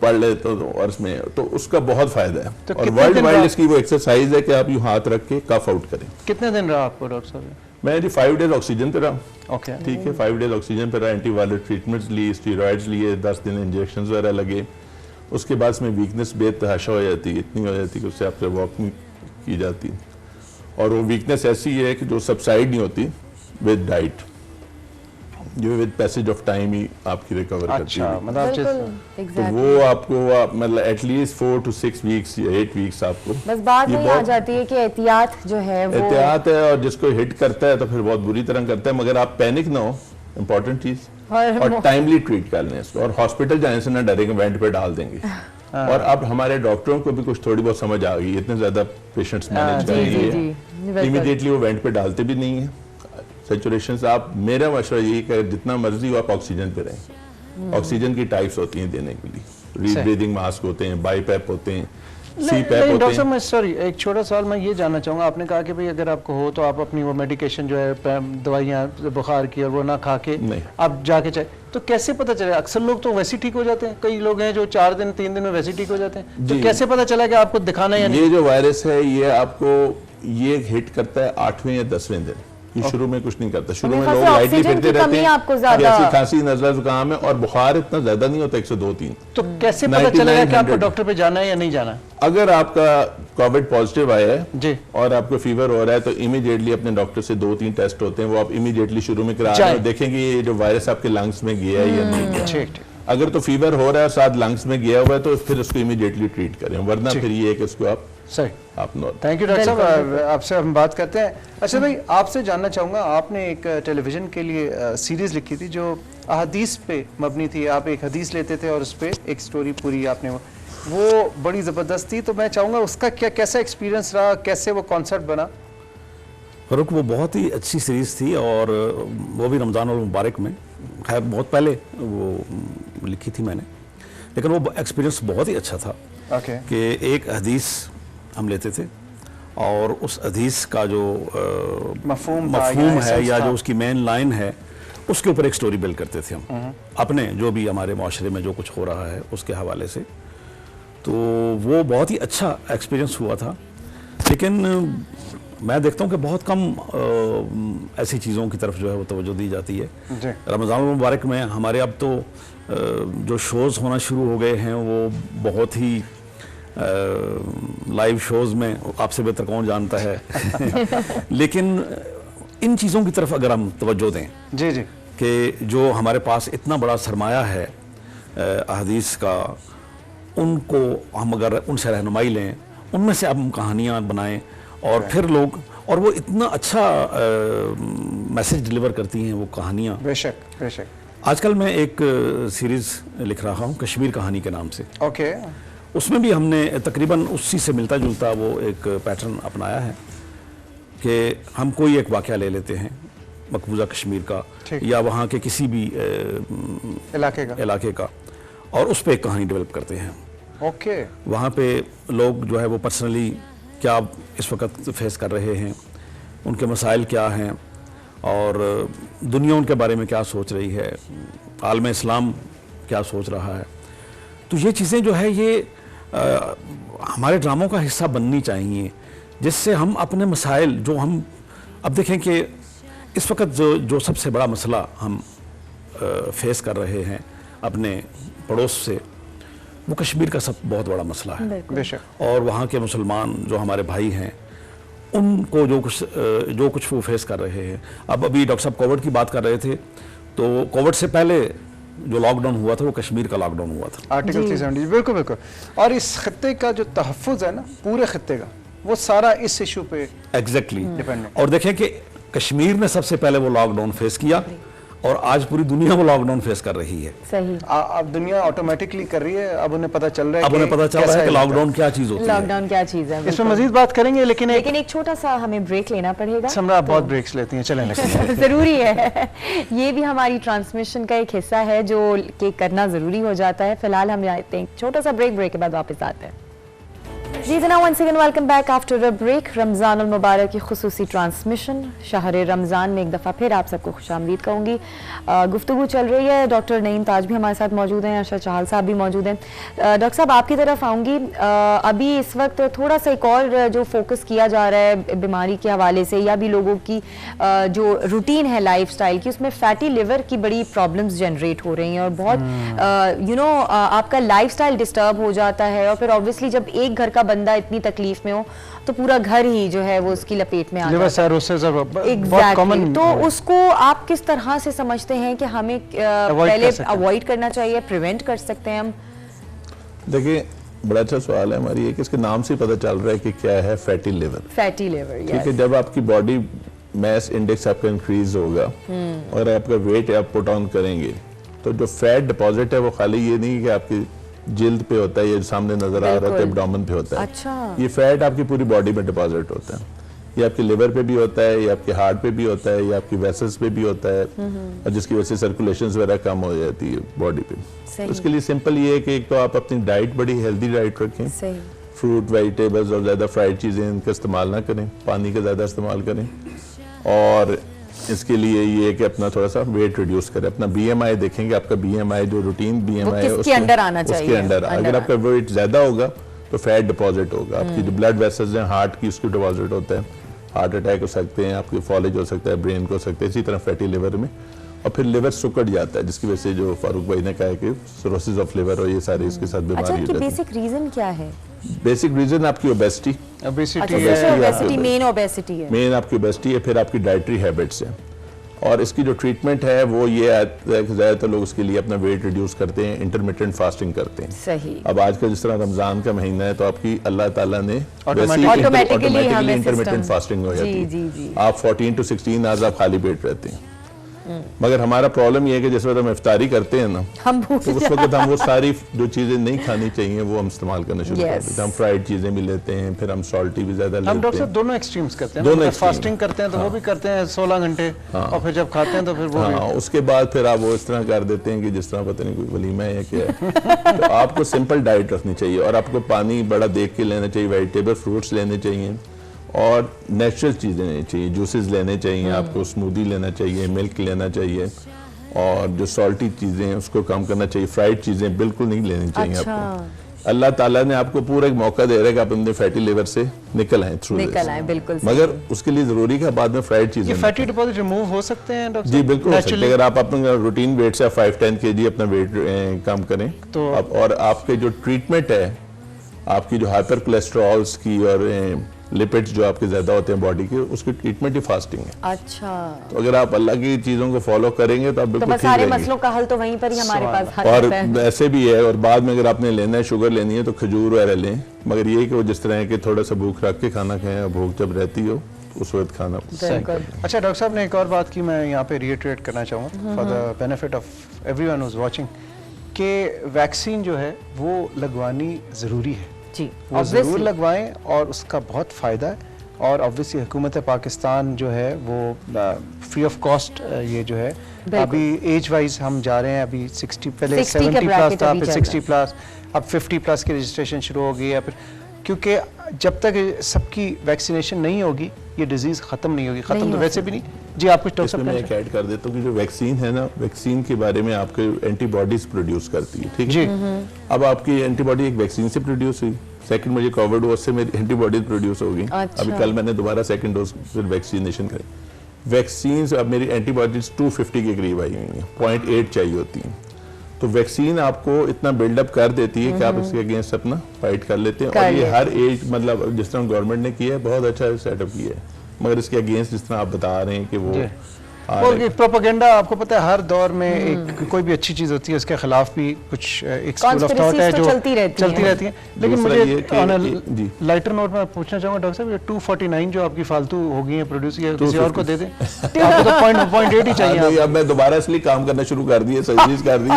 पढ़ लेता तो और इसमें तो उसका बहुत फायदा है। तो और कितने वर्ल्ड दिन वाइड बाद- इसकी वो एक्सरसाइज है कि आप यूं हाथ रख के कफ आउट करें। कितने दिन रहा आपको डॉक्टर साहब? मैं जी 5 डेज ऑक्सीजन पे रहा, ओके, ठीक है, 5 डेज ऑक्सीजन पे रहा, एंटीवायरल ट्रीटमेंट्स ली, स्टीरॉइड्स लिए, 10 दिन इंजेक्शन वगैरह लगे। उसके बाद में वीकनेस बेतहाशा हो जाती है, इतनी हो जाती है कि उससे आपसे वॉक नहीं की जाती, और वो वीकनेस ऐसी है कि जो सबसाइड नहीं होती विद डाइट, जो विद पैसेज ऑफ टाइम ही आपकी रिकवर करती अच्छा, है। मतलब आप बिल्कुल, जिस- तो एग्जैक्टली। वो आपको मतलब एटलीस्ट 4 to 6 वीक्स या 8 वीक्स आपको बस बात ये वही आ बहुत जाती है कि एहतियात जो है वो एहतियात है, और जिसको हिट करता है तो फिर बहुत बुरी तरह करता है, मगर आप पैनिक ना हो, इंपॉर्टेंट चीज, और टाइमली ट्रीट कर लें इसको, और हॉस्पिटल जाने से ना डरेंगे, वेंट पे डाल देंगे। और अब हमारे डॉक्टरों को भी कुछ थोड़ी बहुत समझ आ गई, इतने ज्यादा पेशेंट्स मैनेज कर जी जी लिए, जी बिल्कुल। इमीडिएटली वो वेंट पे डालते भी नहीं है सैचुरेशन से। आप, मेरा मशवरा यही कि जितना मर्जी हो आप ऑक्सीजन पे रहें। ऑक्सीजन की टाइप्स होती हैं देने के लिए, रीब्रीदिंग मास्क होते हैं, बाईपैप होते हैं, सी पैप नहीं होते डॉक्टर साहब, हैं। मैं सॉरी एक छोटा सवाल मैं ये जानना चाहूँगा। आपने कहा कि भाई अगर आपको हो तो आप अपनी वो मेडिकेशन जो है दवाइयाँ बुखार की और वो ना खा के नहीं। आप जाके चाहे, तो कैसे पता चले? अक्सर लोग तो वैसे ही ठीक हो जाते हैं, कई लोग हैं जो 4 दिन 3 दिन में वैसे ही ठीक हो जाते हैं, तो जी। कैसे पता चला कि आपको दिखाना है या नहीं? ये जो वायरस है ये आपको ये हिट करता है 8वें या 10वें दिन, ये शुरू में कुछ नहीं करता। शुरू में मेरे लोग ख्याल से लाइटली ऑक्सीजन फिरते की रहते कमी हैं, आपको ज्यादा- ऐसी खांसी नजला जुकाम है, और बुखार इतना ज्यादा नहीं होता 102-3। तो कैसे पता चलेगा कि आपको 9900 डॉक्टर पे जाना है या नहीं जाना है? अगर आपका कोविड पॉजिटिव आया है जी, और आपको फीवर हो रहा है तो इमीडिएटली अपने डॉक्टर से 2-3 टेस्ट होते हैं, वो आप इमीडिएटली शुरू में करा रहे जाएं। हैं, देखेंगे ये जो वायरस आपके लंग्स में गया है या नहीं गया। ठीक ठीक, अगर तो फीवर हो रहा है साथ लंग्स में गया हुआ है तो फिर उसको इमीडिएटली ट्रीट करें, वरना ठीक। फिर ये है कि उसको आप सही। नॉर्मल। थैंक यू डॉक्टर बिल्कुल, साहब, आपसे हम बात करते हैं। अच्छा भाई, आपसे जानना चाहूँगा, आपने एक टेलीविज़न के लिए सीरीज़ लिखी थी जो अहदीस पे मबनी थी। आप एक हदीस लेते थे और उस पर एक स्टोरी पूरी आपने, वो बड़ी ज़बरदस्त थी। तो मैं चाहूँगा उसका कैसा एक्सपीरियंस रहा, कैसे वो कॉन्सेप्ट बना? फ़ारूक, वो बहुत ही अच्छी सीरीज़ थी, और वो भी रमज़ान और मुबारक में, खैर बहुत पहले वो लिखी थी मैंने, लेकिन वो एक्सपीरियंस बहुत ही अच्छा था ओके, कि एक हदीस हम लेते थे और उस हदीस का जो मफहूम है या जो उसकी मेन लाइन है उसके ऊपर एक स्टोरी बिल्ड करते थे हम अपने जो भी हमारे माशरे में जो कुछ हो रहा है उसके हवाले से। तो वो बहुत ही अच्छा एक्सपीरियंस हुआ था। लेकिन मैं देखता हूँ कि बहुत कम ऐसी चीज़ों की तरफ जो है वो तवज्जो दी जाती है। रमज़ान मुबारक में हमारे अब तो जो शोज़ होना शुरू हो गए हैं वो बहुत ही लाइव शोज़ में आपसे बेहतर कौन जानता है लेकिन इन चीज़ों की तरफ अगर हम तवज्जो दें जी जी कि जो हमारे पास इतना बड़ा सरमाया है अहदीस का, उनको हम अगर उनसे रहनुमाई लें, उनमें से हम कहानियाँ बनाएं और फिर लोग, और वो इतना अच्छा मैसेज डिलीवर करती हैं वो कहानियाँ। बेशक बेशक। आजकल मैं एक सीरीज़ लिख रहा हूँ कश्मीर कहानी के नाम से। ओके। उसमें भी हमने तकरीबन उसी से मिलता जुलता वो एक पैटर्न अपनाया है कि हम कोई एक वाक़या ले लेते हैं मकबूजा कश्मीर का या वहाँ के किसी भी इलाके का और उस पर एक कहानी डेवलप करते हैं। ओके। वहाँ पे लोग जो है वो पर्सनली क्या इस वक्त फेस कर रहे हैं, उनके मसाइल क्या हैं और दुनिया उनके बारे में क्या सोच रही है, आलम इस्लाम क्या सोच रहा है। तो ये चीज़ें जो है ये हमारे ड्रामों का हिस्सा बननी चाहिए, जिससे हम अपने मसाइल जो हम अब देखें कि इस वक्त जो सबसे बड़ा मसला हम फेस कर रहे हैं अपने पड़ोस से, वो कश्मीर का सब बहुत बड़ा मसला है। बेशक। और वहाँ के मुसलमान जो हमारे भाई हैं उनको जो कुछ वो फेस कर रहे हैं। अब अभी डॉक्टर साहब कोविड की बात कर रहे थे, तो कोविड से पहले जो लॉकडाउन हुआ था वो कश्मीर का लॉकडाउन हुआ था। आर्टिकल 370। बिल्कुल बिल्कुल। और इस खत्ते का जो तहफ़्फ़ुज़ है ना, पूरे खत्ते का, वो सारा इस इशू पे एग्जैक्टली और देखें कि कश्मीर ने सबसे पहले वो लॉकडाउन फेस किया और आज पूरी दुनिया वो लॉकडाउन फेस कर रही है। सही। अब दुनिया ऑटोमेटिकली कर रही है। अब उन्हें पता चल रहा है, अब उन्हें पता चल रहा है कि लॉकडाउन क्या चीज होती है, लॉकडाउन क्या चीज है। इसमें मजीद बात करेंगे, लेकिन एक छोटा सा हमें ब्रेक लेना पड़ेगा। समरा बहुत ब्रेक्स लेती हैं, चलें जरूरी है। ये भी हमारी ट्रांसमिशन का एक हिस्सा है जो कि करना जरूरी हो जाता है। फिलहाल हम जाते हैं छोटा सा ब्रेक के बाद वापस आते हैं। जी जनाब, once again welcome back after a break. Ramzan मुबारक की खुसूसी ट्रांसमिशन शहर रमज़ान में एक दफ़ा फिर आप सबको खुशामदीद कहूँगी। गुफ्तगू चल रही है, डॉक्टर नईम ताज भी हमारे साथ मौजूद हैं, अरशद चाहल साहब भी मौजूद हैं। डॉक्टर साहब आपकी तरफ आऊँगी। अभी इस वक्त थोड़ा सा एक और जो फोकस किया जा रहा है बीमारी के हवाले से या भी लोगों की जो रूटीन है लाइफ स्टाइल की, उसमें फैटी लिवर की बड़ी प्रॉब्लम्स जनरेट हो रही हैं और बहुत आपका लाइफ स्टाइल डिस्टर्ब हो जाता है। और फिर ऑब्वियसली जब एक घर का बंदा इतनी तकलीफ में हो तो पूरा घर ही जो है वो उसकी लपेट में आ जाता है। Exactly. तो उसको आप किस तरह से समझते हैं कि हमें पहले अवॉइड करना चाहिए, प्रिवेंट कर सकते हैं हम? देखिए, बड़ा अच्छा सवाल है हमारी, एक इसके नाम से पता चल रहा है कि क्या है फैटी लिवर। फैटी लिवर, क्योंकि जब आपकी बॉडी मैस इंडेक्स आपका इंक्रीज होगा और आपका वेट आप पुट ऑन करेंगे, तो जो फैट डिपॉजिट है वो खाली ये नहीं कि आपकी जिल्द पे होता है, ये सामने नजर आ रहा है एब्डोमेन पे होता है। अच्छा। ये फैट आपकी पूरी बॉडी में डिपॉजिट होता है। ये आपके लिवर पे भी होता है, ये आपके हार्ट पे भी होता है, ये आपकी वेसल्स पे भी होता है और जिसकी वजह से सर्कुलेशन वगैरह कम हो जाती है बॉडी पे। तो उसके लिए सिंपल ये है कि एक तो आप अपनी डाइट बड़ी हेल्दी डाइट रखें, फ्रूट वेजिटेबल्स और ज़्यादा फ्राइड चीज़ें इनका इस्तेमाल ना करें, पानी का ज़्यादा इस्तेमाल करें। और इसके लिए ये है कि अपना थोड़ा सा वेट रिड्यूस करें। अपना BMI देखेंगे, आपका BMI जो रूटीन BMI है उसके अंडर आना चाहिए। उसके अंडर अगर आपका वेट ज़्यादा होगा तो फैट डिपॉजिट होगा। आपकी जो ब्लड वेसल्स हैं हार्ट की, उसकी डिपॉजिट होता है, हार्ट अटैक हो सकते हैं, आपके फॉलेज हो सकता है, ब्रेन को हो सकता है, इसी तरह फैटी लिवर में। और फिर लिवर सुकड़ जाता है, जिसकी वजह से जो फारूक भाई ने कहा कि सिरोसिस ऑफ लिवर और ये सारे इसके साथ बीमारी हो जाती है। बेसिक रीजन क्या है? बेसिक रीजन आपकी ओबेसिटी मेन ओबेसिटी है, मेन आपकी ओबेसिटी है। फिर आपकी डाइटरी हैबिट्स हैं और इसकी जो ट्रीटमेंट है वो ये है कि ज़्यादातर लोग उसके लिए अपना वेट रिड्यूस करते हैं, इंटरमिटेंट फास्टिंग करते हैं। सही। अब आज का जिस तरह रमजान का महीना है तो आपकी अल्लाह ताला ने ऑटोमेटिकली इंटरमिटेंट फास्टिंग हो जाती है। आप 14 to 16 आवर्स आप खाली पेट रहते हैं। मगर हमारा प्रॉब्लम ये है कि जिस वक्त हम इफ्तारी करते हैं ना, तो उस वक्त हम वो सारी जो चीजें नहीं खानी चाहिए वो हम इस्तेमाल करना शुरू कर देते हैं। हम फ्राइड चीजें भी लेते हैं, फिर हम सॉल्टी भी ज्यादा लेते हैं। हम डॉक्टर साहब दोनों एक्सट्रीम्स करते हैं, दोनों फास्टिंग करते हैं तो वो भी करते हैं 16 घंटे और फिर जब खाते हैं तो फिर वो उसके बाद फिर आप वो इस तरह कर देते हैं कि जिस तरह पता नहीं कोई वलीमा है या क्या है। तो आपको सिंपल डाइट रखनी चाहिए और आपको पानी बड़ा देख के लेना चाहिए, वेजिटेबल फ्रूट्स लेने चाहिए और नेचुरल चीज़ें लेनी चाहिए, जूसेस लेने चाहिए आपको, स्मूदी लेना चाहिए, मिल्क लेना चाहिए, और जो सॉल्टी चीज़ें हैं उसको कम करना चाहिए, फ्राइड चीज़ें बिल्कुल नहीं लेनी चाहिए आपको। अल्लाह ताला ने आपको पूरा एक मौका दे रहा है कि आप अपने फैटी लिवर से निकल आए थ्रू, निकल आए, बिल्कुल। मगर उसके लिए जरूरी है बाद में फ्राइड चीजें, ये फैटी डिपॉजिट रिमूव हो सकते हैं डॉक्टर? जी बिल्कुल हो सकते हैं, अगर आप अपना रूटीन वेट से 5-10 kg अपना वेट कम करें तो और आपके जो ट्रीटमेंट है आपकी जो हाइपर कोलेस्ट्रॉल्स की और लिपिड्स जो आपके ज्यादा होते हैं बॉडी के, उसकी ट्रीटमेंट ही फास्टिंग है। अच्छा, तो अगर आप अल्लाह की चीजों को फॉलो करेंगे तो आप बिल्कुल ठीक सारे रहेंगे। मसलों का हल तो वहीं पर ही हमारे पास हल और होता है। ऐसे भी है, और बाद में अगर आपने लेना है, शुगर लेनी है तो खजूर वगैरह लें, मगर ये कि वो जिस तरह है कि थोड़ा सा भूख रख के खाना खाएं, और भूख जब रहती हो उस वक्त खाना। अच्छा डॉक्टर साहब ने एक और बात की, मैं यहाँ पे रिएटरेट करना चाहूँगा for the benefit of everyone who is watching, कि वैक्सीन जो है वो लगवानी ज़रूरी है जी, वो ज़रूर लगवाएं और उसका बहुत फ़ायदा है। और ऑब्वियसली हुकूमत पाकिस्तान जो है वो फ्री ऑफ कॉस्ट ये जो है, अभी एज वाइज हम जा रहे हैं, अभी 60 पहले 70 प्लस था, फिर 60 प्लस, अब 50 प्लस की रजिस्ट्रेशन शुरू हो गई है, फिर क्योंकि जब तक सबकी वैक्सीनेशन नहीं होगी ये डिजीज़ ख़त्म नहीं होगी, ख़त्म तो वैसे भी नहीं। जी आप कुछ इसमें मैं एक ऐड कर देता हूँ कि जो वैक्सीन है ना, वैक्सीन के बारे में आपके एंटीबॉडीज प्रोड्यूस करती है, ठीक है जी। अब आपकी एंटीबॉडी एक वैक्सीन से प्रोड्यूस हुई, सेकंड मुझे कोविड हुआ, उससे मेरी एंटीबॉडीज प्रोड्यूस हो गई। अच्छा। अभी कल मैंने दोबारा सेकंड डोज फिर वैक्सीनेशन करी, वैक्सीन से अब मेरी एंटीबॉडीज 250 के करीब आई हुई हैं, 0.8 चाहिए होती हैं। तो वैक्सीन आपको इतना बिल्डअप कर देती है कि आप इसके अगेंस्ट अपना फाइट कर लेते हैं। और ये हर एज, मतलब जिस तरह गवर्नमेंट ने किया है बहुत अच्छा सेटअप किया है, मगर इसके अगेंस्ट जिस तरह आप बता रहे हैं कि वो प्रोपेगेंडा, आपको पता है हर दौर में एक कोई भी अच्छी चीज होती है उसके खिलाफ भी कुछ एक स्कूल ऑफ थॉट है जो चलती रहती है। लेकिन मुझे लाइटर नोट में पूछना चाहूंगा डॉक्टर साहब, ये 249 जो आपकी फालतू हो गई है प्रोड्यूस, ये किसी और को दे दें, आपको तो 0.8 ही चाहिए। अब मैं दोबारा इसलिए काम करना शुरू कर दिया, सर्जरीज कर दी,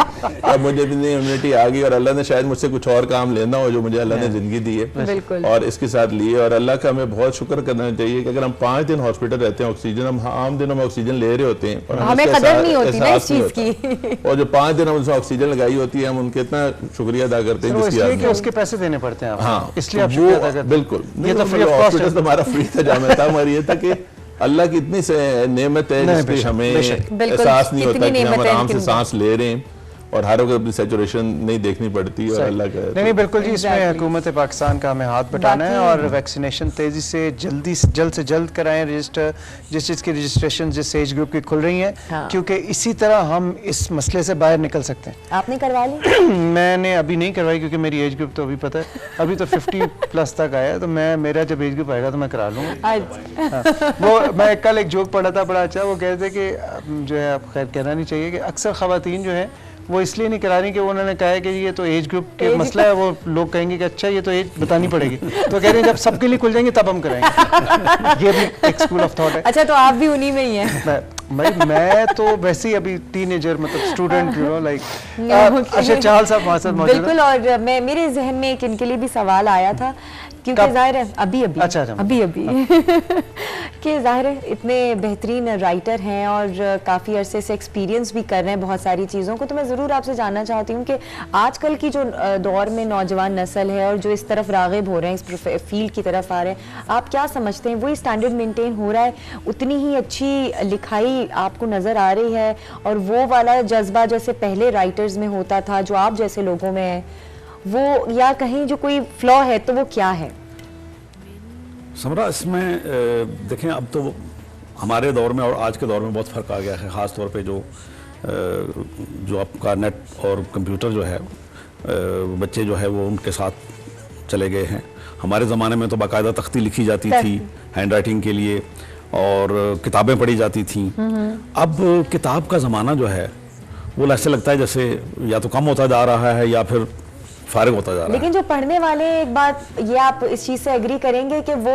अब मुझे इतनी इम्यूनिटी आ गई और अल्लाह ने शायद मुझसे कुछ और काम लेना हो जो मुझे अल्लाह ने जिंदगी दी है और इसके साथ लिए। और अल्लाह का हमें बहुत शुक्र करना चाहिए कि अगर हम 5 दिन हॉस्पिटल रहते हैं, ऑक्सीजन हम आम दिनों में ऑक्सीजन ले रहे होते हैं और हमें कदर नहीं होती ना इस चीज की। और जो 5 दिन हम उनसे ऑक्सीजन लगाई होती है, हम उनके इतना शुक्रिया अदा करते हैं जिसकी कि उसके पैसे देने पड़ते हैं। हाँ, इसलिए आप शुक्रिया अदा करते हैं। बिल्कुल, ये तो फ्री ऑफ कॉस्ट है, हमारा फ्री था जाना था, हमारी ये था कि अल्लाह की इतनी नेमत है जिसकी हमें एहसास नहीं होता कि हम आराम से सांस ले रहे हैं और हर वक्त अपनी सैचुरेशन नहीं देखनी पड़ती और अल्लाह का। नहीं बिल्कुल जी, इसमें हुकूमत पाकिस्तान का हमें हाथ बटाना है और वैक्सीनेशन तेजी से जल्द से जल्द कराएं, रजिस्टर जिस चीज़ की रजिस्ट्रेशन जिस एज ग्रुप की खुल रही है, क्योंकि इसी तरह हम इस मसले से बाहर निकल सकते हैं। आपने करवा ली? मैंने अभी नहीं करवाई क्योंकि मेरी एज ग्रुप तो अभी पता है, अभी तो 50 प्लस तक आया, तो मेरा जब एज ग्रुप आएगा तो मैं करा लूँगा। वो मैं कल एक जोक पढ़ा था बड़ा अच्छा, वो कहते कि जो है आप खैर कहना नहीं चाहिए कि अक्सर ख़वातीन जो है वो इसलिए नहीं करा रही कि उन्होंने कहा है कि ये तो एज ग्रुप के मसला है, वो लोग कहेंगे कि अच्छा ये तो एज बतानी पड़ेगी, तो कह रहे हैं जब सबके लिए खुल जाएंगे तब हम कराएंगे। ये भी एक स्कूल ऑफ थॉट है। अच्छा, तो आप भी उन्हीं में ही हैं? मैं तो वैसे ही अभी टीनेजर, मतलब स्टूडेंट, यू नो लाइक। अच्छा, चाहल साहब हमारे साथ मौजूद हैं। बिल्कुल, और मेरे जहन में एक इनके लिए भी सवाल आया था क्योंकि जाहिर है अभी कि जाहिर है इतने बेहतरीन राइटर हैं और काफ़ी अरसे से एक्सपीरियंस भी कर रहे हैं बहुत सारी चीज़ों को, तो मैं ज़रूर आपसे जानना चाहती हूँ कि आजकल की जो दौर में नौजवान नस्ल है और जो इस तरफ राग़िब हो रहे हैं, इस फील्ड की तरफ आ रहे हैं, आप क्या समझते हैं वही स्टैंडर्ड मेंटेन हो रहा है, उतनी ही अच्छी लिखाई आपको नज़र आ रही है और वो वाला जज्बा जैसे पहले राइटर्स में होता था जो आप जैसे लोगों में है वो, या कहीं जो कोई फ्लॉ है तो वो क्या है? समरा, इसमें देखें अब तो हमारे दौर में और आज के दौर में बहुत फ़र्क आ गया है, ख़ास तौर पे जो आपका नेट और कंप्यूटर जो है, बच्चे जो है वो उनके साथ चले गए हैं। हमारे ज़माने में तो बाकायदा तख्ती लिखी जाती थी हैंड राइटिंग के लिए और किताबें पढ़ी जाती थी। अब किताब का ज़माना जो है वो ऐसे लगता है जैसे या तो कम होता जा रहा है या फिर फारिग होता जा रहा है। लेकिन जो पढ़ने वाले, एक बात ये आप इस चीज से एग्री करेंगे कि वो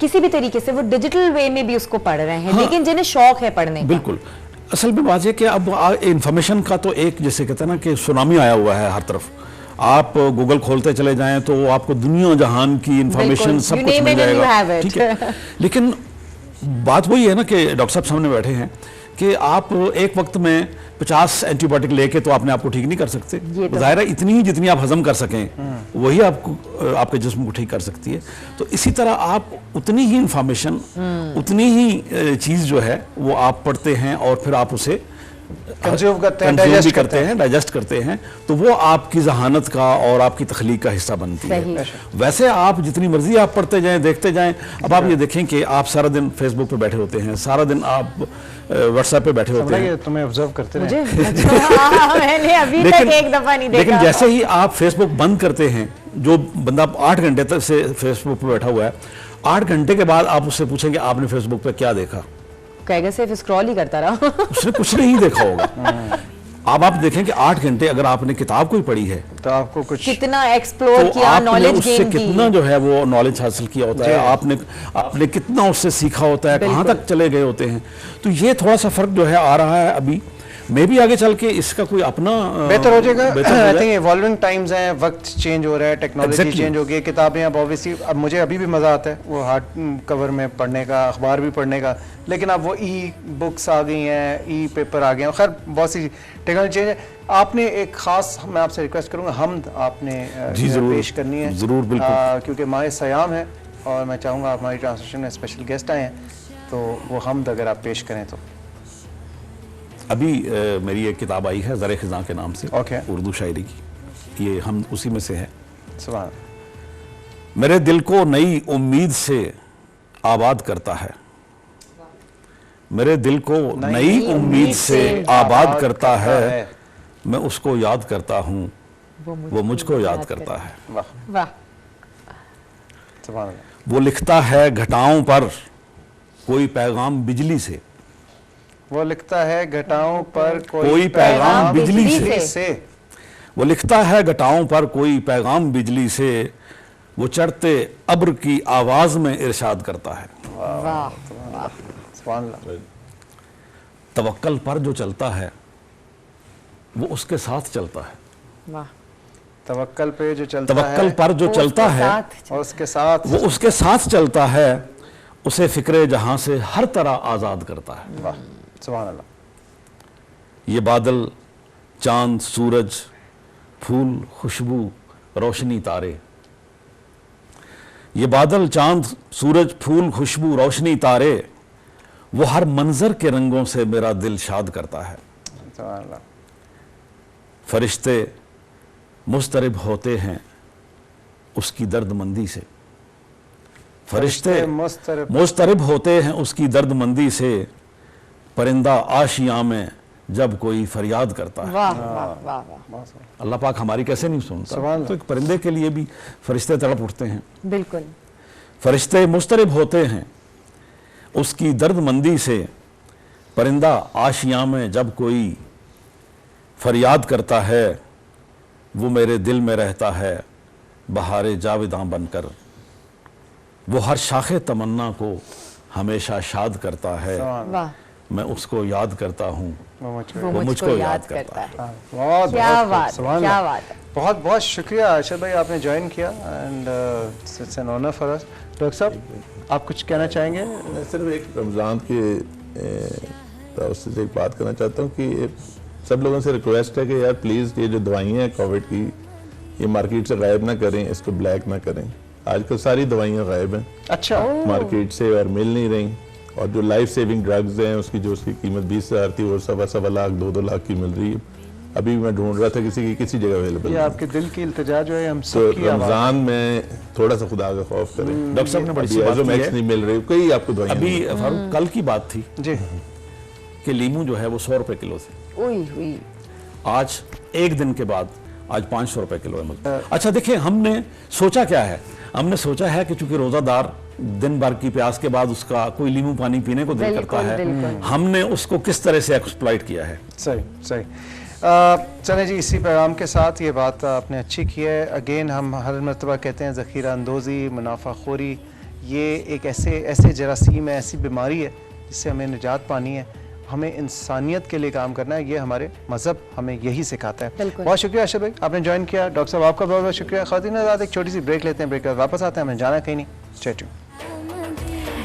किसी भी तरीके से वो डिजिटल वे में भी उसको पढ़ रहे हैं। हाँ, लेकिन जिन्हें शौक है पढ़ने का। बिल्कुल, असल में बात है कि अब इंफॉर्मेशन का तो एक, जैसे कहते हैं ना कि सुनामी आया हुआ है हर तरफ। आप गूगल खोलते चले जाएं तो आपको दुनिया जहान की इंफॉर्मेशन सब कुछ मिल जाएगा, ठीक है। लेकिन बात वही है ना कि डॉक्टर साहब सामने बैठे हैं कि आप एक वक्त में 50 एंटीबायोटिक लेके तो आपने आपको ठीक नहीं कर सकते। ये तो ज़ाहिर है इतनी ही जितनी आप हजम कर सकें वही आपको आपके जिस्म को ठीक कर सकती है। तो इसी तरह आप उतनी ही इंफॉर्मेशन, उतनी ही चीज़ जो है वो आप पढ़ते हैं और फिर आप उसे कंज्यूम करते हैं, कंज्यूम भी डाइजेस्ट करते हैं, डाइजेस्ट करते हैं, तो वो आपकी जहानत का और आपकी तख्लीक का हिस्सा बनती सही। है। वैसे आप जितनी मर्जी आप पढ़ते जाएं, देखते जाएं। अब आप ये देखें कि आप सारा दिन फेसबुक पे बैठे होते हैं, सारा दिन आप व्हाट्सएप पे बैठे होते हैं, तुम्हें ऑब्जर्व करते मुझे रहे। मैंने अभी तक एक दफा नहीं देखा। लेकिन जैसे ही आप फेसबुक बंद करते हैं, जो बंदा 8 घंटे तक से फेसबुक पे बैठा हुआ है, 8 घंटे के बाद आप उससे पूछेंगे आपने फेसबुक पे क्या देखा, कहेगा सिर्फ स्क्रॉल ही करता रहा। उसने कुछ नहीं देखा होगा। अब आप देखें कि 8 घंटे अगर आपने किताब कोई पढ़ी है तो आपको कुछ कितना एक्सप्लोर तो किया, आपने नॉलेज उससे गेन कितना की। जो है वो नॉलेज हासिल किया होता है, आपने कितना उससे सीखा होता है, कहाँ तक चले गए होते हैं। तो ये थोड़ा सा फर्क जो है आ रहा है अभी। मैं भी आगे चल के इसका कोई अपना बेहतर हो जाएगा। बेहतर हो आई जाए। थिंक इवॉल्विंग टाइम्स हैं, वक्त चेंज हो रहा है, टेक्नोलॉजी Exactly. चेंज हो गई है, किताबें अब ऑब्वियसली अब मुझे अभी भी मज़ा आता है वो हार्ड कवर में पढ़ने का, अखबार भी पढ़ने का, लेकिन अब वो ई बुक्स आ गई हैं, ई पेपर आ गए हैं, खैर बहुत सी टेक्नोलॉजी चेंज है। आपने एक खास, मैं आपसे रिक्वेस्ट करूँगा, हमद आपने जी, जरूर, पेश करनी है जरूर, बिल्कुल। क्योंकि माह सयाम है और मैं चाहूँगा आप हमारी ट्रांसलेशन में स्पेशल गेस्ट आए हैं, तो वो हमद अगर आप पेश करें तो। अभी मेरी एक किताब आई है ज़र ख़िज़ां के नाम से, Okay. उर्दू शायरी की, ये हम उसी में से है। सुभान मेरे दिल को नई उम्मीद से आबाद करता है, मेरे दिल को नई उम्मीद से आबाद करता है, मैं उसको याद करता हूँ, वो मुझको याद करता है। वाह वाह, सुभान अल्लाह। वो लिखता है घटाओं पर कोई पैगाम बिजली से, वो लिखता है घटाओं पर कोई पैगाम बिजली से। वो लिखता है घटाओं पर कोई पैगाम बिजली से, वो चढ़ते अब्र की आवाज में इरशाद करता है। वाह, सुभान अल्लाह। तवक्कल पर जो चलता है वो उसके साथ चलता है, वाह। तवक्कल पे जो चलता तवक्कल है पर जो चलता है और उसके साथ वो उसके साथ चलता है, उसे फिक्रे जहां से हर तरह आजाद करता है। वाह, सुभान अल्लाह। ये बादल, चांद, सूरज, फूल, खुशबू, रोशनी, तारे, ये बादल, चांद, सूरज, फूल, खुशबू, रोशनी, तारे, वो हर मंजर के रंगों से मेरा दिल शाद करता है। सुभान अल्लाह। फरिश्ते मुस्तरिब होते हैं उसकी दर्दमंदी से, फरिश्ते मुस्तरिब होते हैं उसकी दर्दमंदी से, परिंदा आशियां में जब कोई फरियाद करता है। वाह वाह वाह वाह, अल्लाह पाक हमारी कैसे नहीं सुनता। तो एक परिंदे के लिए भी फरिश्ते तड़प उठते हैं। बिल्कुल। फरिश्ते मुस्तरिब होते हैं उसकी दर्दमंदी से, परिंदा आशियां में जब कोई फरियाद करता है, वो मेरे दिल में रहता है बहारे जाविदां बनकर, वो हर शाखे तमन्ना को हमेशा शाद करता है, वाह, मैं उसको याद करता हूँ, वो मुझको याद करता है। बहुत क्या बहुत बात, सुभान क्या अल्लाह। बात है। बहुत बहुत शुक्रिया अर्शद भाई, आपने ज्वाइन किया and it's an honour for us. Doctor साहब आप कुछ कहना चाहेंगे? मैं सिर्फ एक रमज़ान के ताउस्से से एक बात करना चाहता हूँ कि सब लोगों से रिक्वेस्ट है कि यार प्लीज़ ये जो दवाइयाँ हैं कोविड की, ये मार्केट से गायब ना करें, इसको ब्लैक ना करें। आजकल सारी दवाइयाँ गायब हैं अच्छा, मार्केट से और मिल नहीं रही, और जो लाइफ सेविंग ड्रग्स हैं उसकी जो उसकी कीमत 20,000 थी वो 1.25 लाख 2-2 लाख की मिल रही है। अभी मैं ढूंढ रहा था किसी जगह अवेलेबल ये नहीं। आपके दिल की इल्तिजा जो है हम तो सबकी आवाज़। रमजान में थोड़ा सा खुदा का खौफ करें। डॉक्टर साहब ने बड़ी सी अभी बात की एजोमैक्स है। नहीं मिल रही, कई आपको दवाइयाँ अभी मिल रही हैं। फारूक कल की बात थी जी कि लीमू जो है वो 100 रुपए किलो थे, उई हुई। आज एक दिन के बाद आज 500 रुपए किलो है। अच्छा देखिए, हमने सोचा क्या है, हमने सोचा है कि चूंकि रोजादार दिन भर की प्यास के बाद उसका कोई लीमू पानी पीने को दिल करता बिल्कुल, है, बिल्कुल। हमने उसको किस तरह से एक्सप्लॉइट किया है। सही सही। चले जी, इसी पैगाम के साथ ये बात आपने अच्छी की है। अगेन हम हर मरतबा कहते हैं ज़ख़ीरा अंदोज़ी, मुनाफाखोरी, ये एक ऐसे जरासीम है, ऐसी बीमारी है जिससे हमें निजात पानी है, हमें इंसानियत के लिए काम करना है। ये हमारे मज़हब हमें यही सिखाता है। बिल्कुल। बहुत शुक्रिया अर्शद भाई, आपने ज्वाइन किया। डॉक्टर साहब आपका बहुत बहुत शुक्रिया। ख़वातीन हज़रात, एक छोटी सी ब्रेक लेते हैं, ब्रेक के बाद वापस आते हैं, हमें जाना कहीं नहीं। Stay tuned.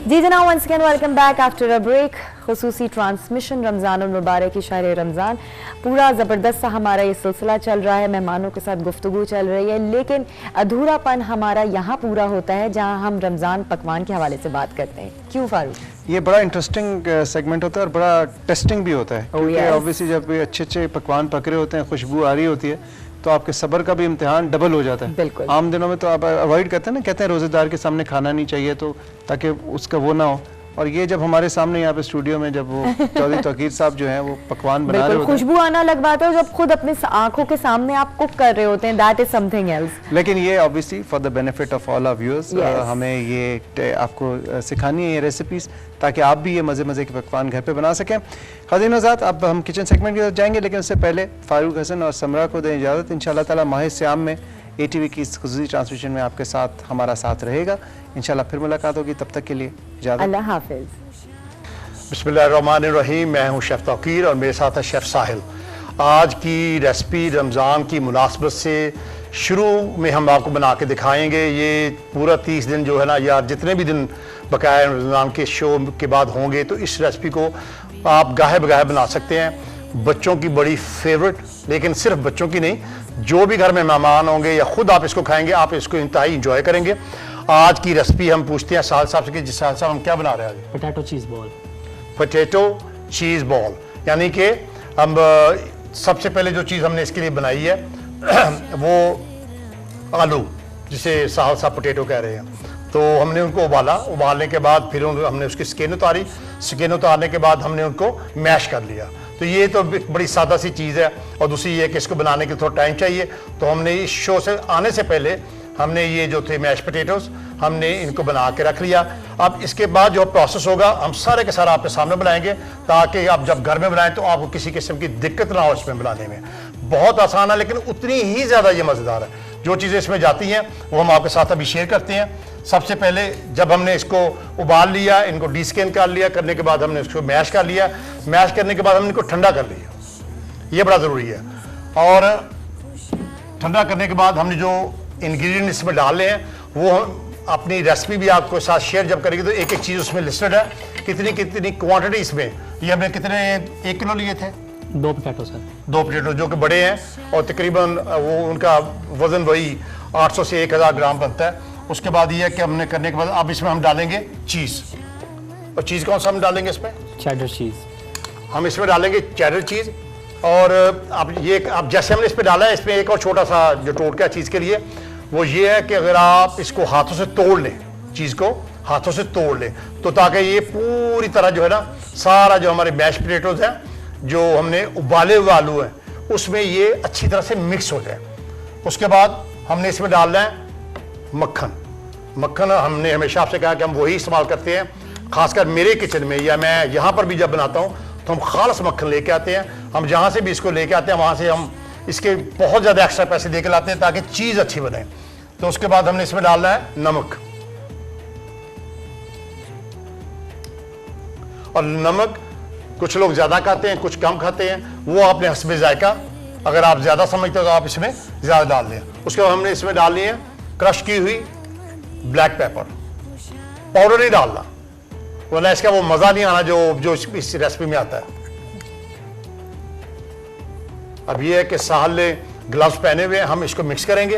जी जनाब, once again welcome back after a break। खुसूसी ट्रांसमिशन रमज़ानुल मुबारक की शहर रमज़ान, पूरा ज़बरदस्त सा हमारा ये सिलसिला चल रहा है, मेहमानों के साथ गुफ्तगू चल रही है, लेकिन अधूरापन हमारा यहाँ पूरा होता है जहाँ हम रमज़ान पकवान के हवाले से बात करते हैं। क्यों फारूक? ये बड़ा इंटरेस्टिंग सेगमेंट होता है और बड़ा टेस्टिंग भी होता है, क्योंकि ऑब्वियसली जब अच्छे अच्छे पकवान पक रहे होते हैं, खुशबू आ रही होती है, तो आपके सब्र का भी इम्तिहान डबल हो जाता है। बिल्कुल। आम दिनों में तो आप अवॉइड करते हैं ना, कहते हैं रोज़ेदार के सामने खाना नहीं चाहिए, तो ताकि उसका वो ना हो। और ये जब हमारे सामने यहाँ पे स्टूडियो में जब वो चौधरी तौकीर साहब जो हैं वो पकवान बना रहे होते हैं, खुशबू आना लगवाते हो जब खुद अपने आंखों के सामने आप कुक कर रहे होते हैं, दैट इज समथिंग एल्स। लेकिन ये obviously for the benefit of all our viewers, हमें ये आपको सिखानी है ये रेसिपीज, ताकि आप भी ये मज़े मज़े के पकवान घर पे बना सकें। ख़ातिन हज़रात, अब हम किचन सेगमेंट की तरफ जाएंगे, लेकिन उससे पहले फारूक हसन और समरा को दें इजाज़त। इंशाल्लाह ताला माह सियाम में ATV की इस खुसूसी ट्रांसमिशन में आपके साथ हमारा साथ रहेगा। इंशाल्लाह फिर मुलाकात होगी, तब तक के लिए इजाज़त। अल्लाह हाफिज़। बिस्मिल्लाहिर्रहमानिर्रहीम। मैं हूं शेफ़ तौकीर और मेरे साथ है शेफ़ साहिल। आज की रेसिपी रमज़ान की मुनासबत से शुरू में हम आपको बना के दिखाएंगे। ये पूरा 30 दिन जो है ना, या जितने भी दिन बकाया रमज़ान के शो के बाद होंगे, तो इस रेसिपी को आप गाहे बगाहे बना सकते हैं। बच्चों की बड़ी फेवरेट, लेकिन सिर्फ बच्चों की नहीं, जो भी घर में मेहमान होंगे या खुद आप इसको खाएंगे, आप इसको इंतहाई इंजॉय करेंगे। आज की रेसिपी हम पूछते हैं साहिल साहब से कि साहिल साहब हम क्या बना रहे हैं आज? पोटैटो चीज़ बॉल। पोटैटो चीज़ बॉल, यानी कि हम सबसे पहले जो चीज़ हमने इसके लिए बनाई है वो आलू, जिसे साहिल साहब पोटैटो कह रहे हैं। तो हमने उनको उबाला, उबालने के बाद फिर हमने उसकी स्किन उतारी, स्किन उतारने के बाद हमने उनको मैश कर लिया। तो ये तो बड़ी सादा सी चीज़ है। और दूसरी ये कि इसको बनाने के थोड़ा टाइम चाहिए, तो हमने इस शो से आने से पहले हमने ये जो थे मैश पोटैटोस, हमने इनको बना के रख लिया। अब इसके बाद जो प्रोसेस होगा हम सारे के सारा आपके सामने बनाएंगे, ताकि आप जब घर में बनाएं तो आपको किसी किस्म की दिक्कत ना हो इसमें बनाने में। बहुत आसान है, लेकिन उतनी ही ज़्यादा ये मज़ेदार है। जो चीज़ें इसमें जाती हैं वो हम आपके साथ अभी शेयर करते हैं। सबसे पहले जब हमने इसको उबाल लिया, इनको डीस्किन कर लिया, करने के बाद हमने इसको मैश कर लिया। मैश करने के बाद हमने इनको ठंडा कर लिया, ये बड़ा ज़रूरी है। और ठंडा करने के बाद हमने जो इंग्रेडिएंट इसमें डाले हैं वो हम अपनी रेसिपी भी आपको साथ शेयर जब करेंगे, तो एक एक चीज़ उसमें लिस्टेड है, कितनी कितनी क्वांटिटी इसमें। ये हमने कितने 1 किलो लिए थे? 2 पोटैटो सर। 2 पोटैटो जो कि बड़े हैं, और तकरीबन वो उनका वज़न वही 800 से 1000 ग्राम बनता है। उसके बाद ये है कि हमने करने के बाद अब इसमें हम डालेंगे चीज़। और चीज़ कौन सा हम डालेंगे इसमें? चेडर चीज़। हम इसमें डालेंगे चेडर चीज़। और अब जैसे हमने इस पर डाला है, इसमें एक और छोटा सा जो टोटका चीज़ के लिए वो ये है कि अगर आप इसको हाथों से तोड़ लें, चीज़ को हाथों से तोड़ लें, तो ताकि ये पूरी तरह जो है ना, सारा जो हमारे मैश पोटैटोज हैं, जो हमने उबाले हुए आलू हैं, उसमें ये अच्छी तरह से मिक्स हो जाए। उसके बाद हमने इसमें डालना है मक्खन। मक्खन हमने हमेशा आपसे कहा कि हम वही इस्तेमाल करते हैं, खासकर मेरे किचन में, या मैं यहाँ पर भी जब बनाता हूँ तो हम खालस मक्खन लेके आते हैं। हम जहाँ से भी इसको लेके आते हैं वहाँ से हम इसके बहुत ज़्यादा एक्स्ट्रा पैसे दे के लाते हैं, ताकि चीज़ अच्छी बने। तो उसके बाद हमने इसमें डालना है नमक। और नमक कुछ लोग ज़्यादा खाते हैं, कुछ कम खाते हैं, वो आपने हस्बे जायका, अगर आप ज़्यादा समझते हो तो आप इसमें ज़्यादा डाल दें। उसके बाद हमने इसमें डालनी है क्रश की हुई ब्लैक पेपर। पाउडर नहीं डालना, वरना इसका वो मज़ा नहीं आना जो इस रेसिपी में आता है। अब ये है कि साहिल ने ग्लव्स पहने हुए हैं, हम इसको मिक्स करेंगे।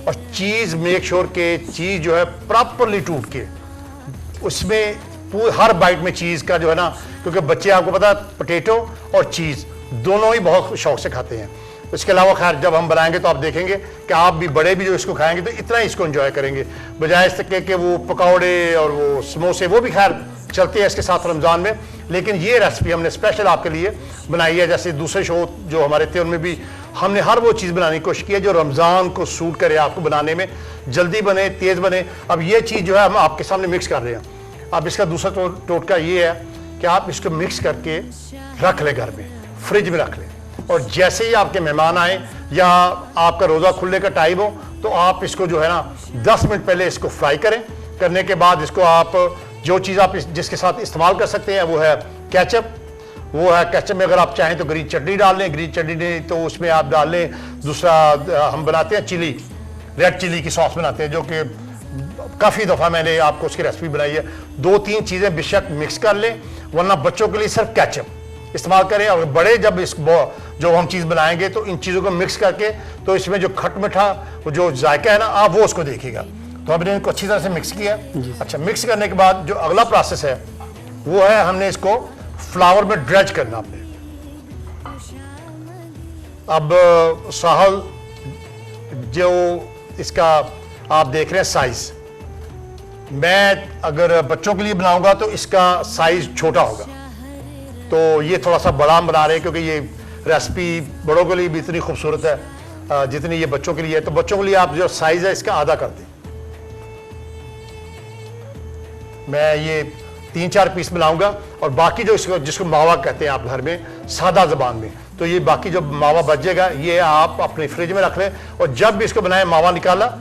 और चीज़ मेक श्योर के चीज़ जो है प्रॉपरली टूट के उसमें हर बाइट में चीज़ का जो है ना, क्योंकि बच्चे आपको पता है पोटैटो और चीज़ दोनों ही बहुत शौक से खाते हैं। इसके अलावा खैर जब हम बनाएंगे तो आप देखेंगे कि आप भी बड़े भी जो इसको खाएंगे तो इतना ही इसको एंजॉय करेंगे, बजाय इसके कि वो पकौड़े और वो समोसे, वो भी खैर चलते हैं इसके साथ रमज़ान में। लेकिन ये रेसिपी हमने स्पेशल आपके लिए बनाई है। जैसे दूसरे शो जो हमारे थे उनमें भी हमने हर वो चीज़ बनाने की कोशिश की है जो रमज़ान को सूट करे, आपको बनाने में जल्दी बने, तेज़ बने। अब ये चीज़ जो है हम आपके सामने मिक्स कर रहे हैं। अब इसका दूसरा टोटका ये है कि आप इसको मिक्स करके रख लें घर में, फ्रिज में रख लें, और जैसे ही आपके मेहमान आए या आपका रोज़ा खुलने का टाइम हो तो आप इसको जो है ना 10 मिनट पहले इसको फ्राई करें। करने के बाद इसको आप जो चीज़ आप जिसके साथ इस्तेमाल कर सकते हैं वो है केचप। वो है केचप में अगर आप चाहें तो ग्रीन चटनी डाल लें, ग्रीन चटनी नहीं तो उसमें आप डाल लें दूसरा, हम बनाते हैं चिली, रेड चिली की सॉस बनाते हैं, जो कि काफ़ी दफ़ा मैंने आपको उसकी रेसिपी बनाई है। 2-3 चीज़ें बेशक मिक्स कर लें, वरना बच्चों के लिए सिर्फ केचप इस्तेमाल करें। और बड़े जब इस जो हम चीज़ बनाएंगे तो इन चीज़ों को मिक्स करके, तो इसमें जो खट मीठा जो जायका है ना, आप वो उसको देखिएगा। तो हमने इनको अच्छी तरह से मिक्स किया। अच्छा, मिक्स करने के बाद जो अगला प्रोसेस है वो है हमने इसको फ्लावर में ड्रेज करना। आपने अब साहल जो इसका आप देख रहे हैं साइज, मैं अगर बच्चों के लिए बनाऊंगा तो इसका साइज छोटा होगा, तो ये थोड़ा सा बड़ा हम बना रहे हैं क्योंकि ये रेसिपी बड़ों के लिए भी इतनी खूबसूरत है जितनी ये बच्चों के लिए है। तो बच्चों के लिए आप जो साइज है इसका आधा कर दें। मैं ये 3-4 पीस बनाऊंगा और बाकी जो इसको जिसको मावा कहते हैं आप घर में सादा ज़बान में, तो ये बाकी जो मावा बचेगा ये आप अपने फ्रिज में रख लें। और जब भी इसको बनाए मावा निकाला,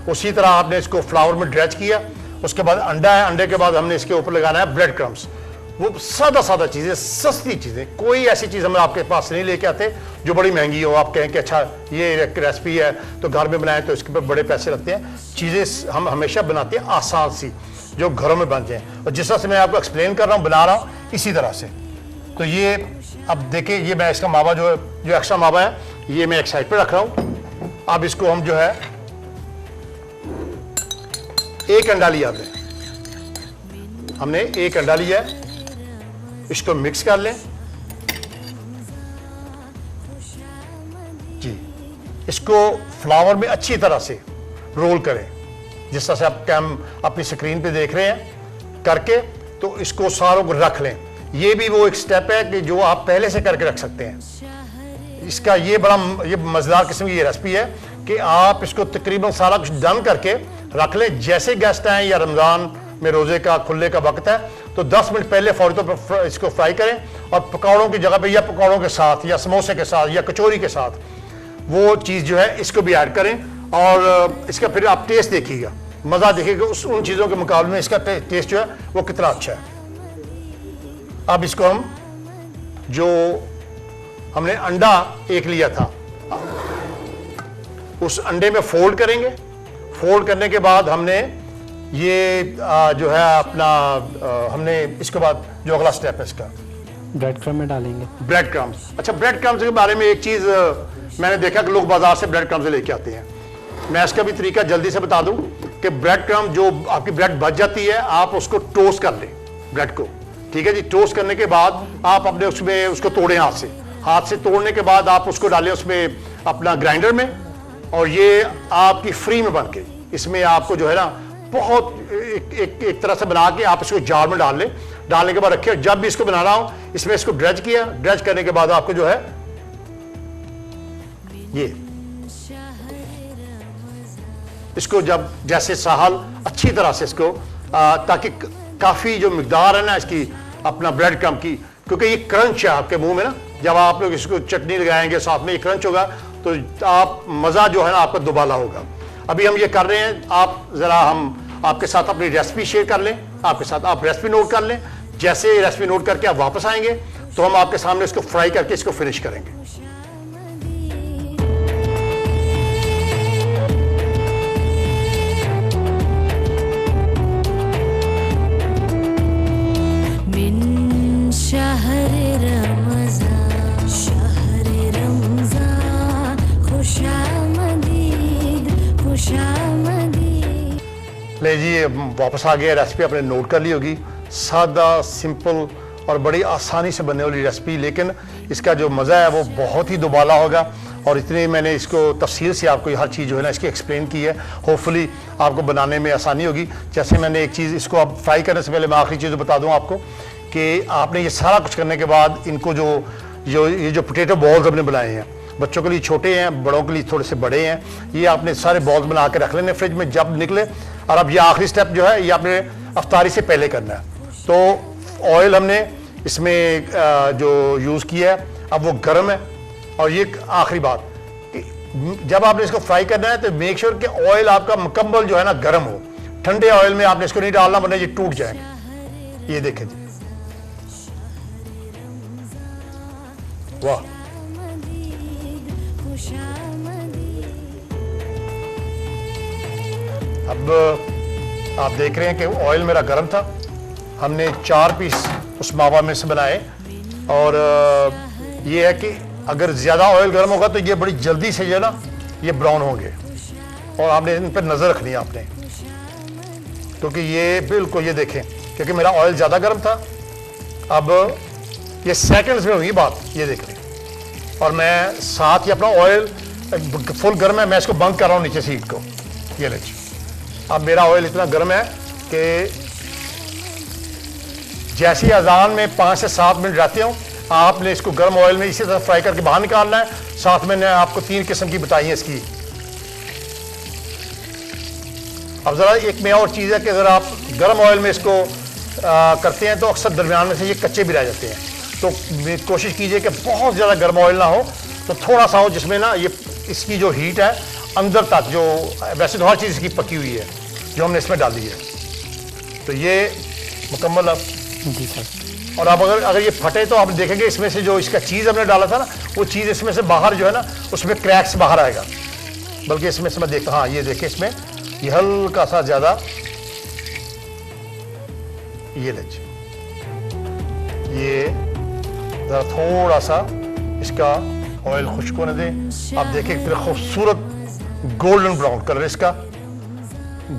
उसी तरह आपने इसको फ्लावर में ड्रेच किया। उसके बाद अंडा है, अंडे के बाद हमने इसके ऊपर लगाना है ब्रेड क्रम्स। वो सादा चीज़ें, सस्ती चीज़ें, कोई ऐसी चीज़ हम आपके पास नहीं लेके आते जो बड़ी महंगी हो। आप कहें कि अच्छा ये रेसिपी है तो घर में बनाएं तो इसके ऊपर बड़े पैसे लगते हैं। चीज़ें हम हमेशा बनाते हैं आसान सी जो घरों में बन जाए, और जिस तरह से मैं आपको एक्सप्लेन कर रहा हूँ बना रहा हूँ इसी तरह से। तो ये अब देखिए, ये मैं इसका मावा जो एक्स्ट्रा मावा है ये मैं एक साइड पे रख रहा हूँ। अब इसको हम जो है एक अंडा लिया, हमने एक अंडा लिया है, इसको मिक्स कर लें जी। इसको फ्लावर में अच्छी तरह से रोल करें, जिस तरह से आप अपनी स्क्रीन पे देख रहे हैं करके। तो इसको सारों को रख लें। ये भी वो एक स्टेप है कि जो आप पहले से करके रख सकते हैं। इसका ये मज़ेदार किस्म की ये रेसिपी है कि आप इसको तकरीबन सारा कुछ डन करके रख लें। जैसे गेस्ट आए या रमज़ान में रोज़े का खुलने का वक्त है तो 10 मिनट पहले फौरी तौर पर इसको फ्राई करें और पकौड़ों की जगह पे या पकौड़ों के साथ या समोसे के साथ या कचौरी के साथ वो चीज़ जो है इसको भी ऐड करें। और इसका फिर आप टेस्ट देखिएगा, मज़ा देखिएगा उन चीज़ों के मुकाबले में इसका टेस्ट जो है वो कितना अच्छा है। अब इसको हम जो हमने अंडा एक लिया था उस अंडे में फोल्ड करेंगे। फोल्ड करने के बाद हमने ये जो है अपना हमने इसके बाद जो अगला स्टेप है इसका ब्रेड क्रम्ब में डालेंगे। Bread crumbs. अच्छा, ब्रेड क्रम्स के बारे में एक चीज़ मैंने देखा कि लोग बाजार से ब्रेड क्रम्स लेके आते हैं। मैं इसका भी तरीका जल्दी से बता दूं कि ब्रेड क्रम्ब जो आपकी ब्रेड बच जाती है आप उसको टोस्ट कर लें ब्रेड को, ठीक है जी। टोस्ट करने के बाद आप अपने उसमें उसको तोड़ें हाथ से तोड़ने के बाद आप उसको डालें उसमें अपना ग्राइंडर में, और ये आपकी फ्री में बन के इसमें आपको जो है ना बहुत एक तरह से बना के आप इसको जार में डाल लें। डालने के बाद रखिए, जब भी इसको बना रहा हूं इसमें इसको ड्रेज किया। ड्रेज करने के बाद आपको जो है ये इसको जब जैसे साहल अच्छी तरह से इसको ताकि काफी जो मिकदार है ना इसकी अपना ब्रेड क्रम्ब की, क्योंकि ये क्रंच है आपके मुंह में ना, जब आप लोग इसको चटनी लगाएंगे साथ में ये क्रंच होगा तो आप मजा जो है ना आपका दुबाला होगा। अभी हम ये कर रहे हैं, आप जरा हम आपके साथ अपनी रेसिपी शेयर कर लें, आपके साथ आप रेसिपी नोट कर लें। जैसे रेसिपी नोट करके आप वापस आएंगे तो हम आपके सामने इसको फ्राई करके इसको फिनिश करेंगे। ले जी, वापस आ गया। रेसिपी आपने नोट कर ली होगी। सादा, सिंपल और बड़ी आसानी से बनने वाली रेसिपी, लेकिन इसका जो मज़ा है वो बहुत ही दुबाला होगा। और इतने मैंने इसको तफसील से आपको हर चीज़ जो है ना इसकी एक्सप्लेन की है। होपफुली आपको बनाने में आसानी होगी। जैसे मैंने एक चीज़ इसको अब फ्राई करने से पहले मैं आखिरी चीज़ बता दूँ आपको कि आपने ये सारा कुछ करने के बाद इनको जो पोटैटो बॉल्स हमने बनाए हैं, बच्चों के लिए छोटे हैं, बड़ों के लिए थोड़े से बड़े हैं, ये आपने सारे बॉल्स बना के रख लेने फ्रिज में जब निकले। और अब ये आखिरी स्टेप जो है ये आपने अफ्तारी से पहले करना है। तो ऑयल हमने इसमें जो यूज़ किया है अब वो गर्म है। और ये आखिरी बात, जब आपने इसको फ्राई करना है तो मेक श्योर कि ऑयल आपका मुकम्मल जो है ना गर्म हो। ठंडे ऑयल में आपने इसको नहीं डालना वरना ये टूट जाएंगे। ये देखें जी, वाह। अब आप देख रहे हैं कि ऑयल मेरा गर्म था, हमने 4 पीस उस मावा में से बनाए। और ये है कि अगर ज़्यादा ऑयल गर्म होगा तो ये बड़ी जल्दी से जो है ना ये ब्राउन होंगे, और आपने इन पर नज़र रखनी है आपने, क्योंकि ये बिल्कुल ये देखें क्योंकि मेरा ऑयल ज़्यादा गर्म था। अब ये सेकंड्स में हुई बात, ये देख लें। और मैं साथ ही अपना ऑयल फुल गर्म है, मैं इसको बंद कर रहा हूँ नीचे सीट को, ये लीजिए। अब मेरा ऑयल इतना गर्म है कि जैसी अजान में 5 से 7 मिनट रहते हो, आपने इसको गर्म ऑयल में इसी तरह फ्राई करके बाहर निकालना है। साथ में मैंने आपको 3 किस्म की बताई है इसकी। अब ज़रा एक में और चीज़ है कि अगर आप गर्म ऑयल में इसको करते हैं तो अक्सर दरमियान में से ये कच्चे भी रह जाते हैं। तो कोशिश कीजिए कि बहुत ज़्यादा गर्म ऑयल ना हो, तो थोड़ा सा हो जिसमें ना ये इसकी जो हीट है अंदर तक, जो वैसे तो हर चीज़ इसकी पकी हुई है जो हमने इसमें डाली है। तो ये मुकम्मल अब जी सर। और अब अगर ये फटे तो आप देखेंगे इसमें से जो इसका चीज़ हमने डाला था ना, वो चीज़ इसमें से बाहर जो है ना उसमें क्रैक्स बाहर आएगा। बल्कि इसमें से मैं देखता, हाँ ये देखिए इसमें ये हल्का सा ज़्यादा, ये लीजिए, ये ज़रा थोड़ा सा इसका ऑयल खुश्क होने दें। आप देखिए फिर खूबसूरत गोल्डन ब्राउन कलर इसका,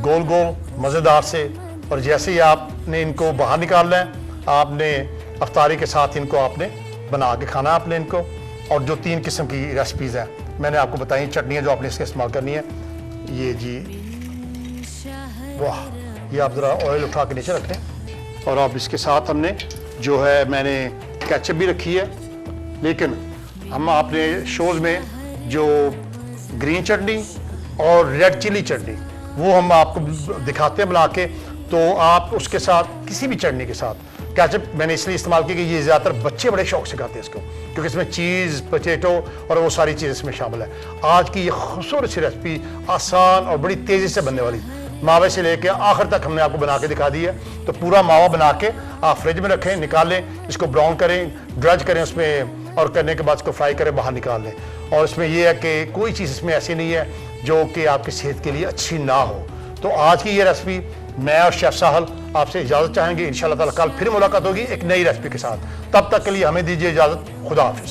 गोल गोल मज़ेदार से। और जैसे ही आपने इनको बाहर निकालना है, आपने अफ्तारी के साथ इनको आपने बना के खाना आपने इनको। और जो 3 किस्म की रेसिपीज़ हैं मैंने आपको बताई, चटनियाँ जो आपने इसके इस्तेमाल करनी है, ये जी वाह, ये आप ज़रा ऑयल उठा के नीचे रखें। और अब इसके साथ हमने जो है मैंने केचप भी रखी है, लेकिन हम आपने शोज़ में जो ग्रीन चटनी और रेड चिली चटनी वो हम आपको दिखाते हैं बना के। तो आप उसके साथ किसी भी चटनी के साथ केचप मैंने इसलिए इस्तेमाल की कि ये ज़्यादातर बच्चे बड़े शौक से खाते हैं इसको, क्योंकि इसमें चीज़, पोटैटो और वो सारी चीज़ इसमें शामिल है। आज की ये खूबसूरत सी रेसिपी आसान और बड़ी तेज़ी से बनने वाली, मावे से लेके आखिर तक हमने आपको बना के दिखा दी है। तो पूरा मावा बना के आप फ्रिज में रखें, निकालें, इसको ब्राउन करें, ड्रज करें उसमें, और करने के बाद इसको फ्राई करें, बाहर निकाल लें। और इसमें यह है कि कोई चीज़ इसमें ऐसी नहीं है जो कि आपकी सेहत के लिए अच्छी ना हो। तो आज की ये रेसिपी मैं और शेफ साहल आपसे इजाज़त चाहेंगे। इंशाअल्लाह ताला कल फिर मुलाकात होगी एक नई रेसिपी के साथ। तब तक के लिए हमें दीजिए इजाज़त। खुदा हाफिज़।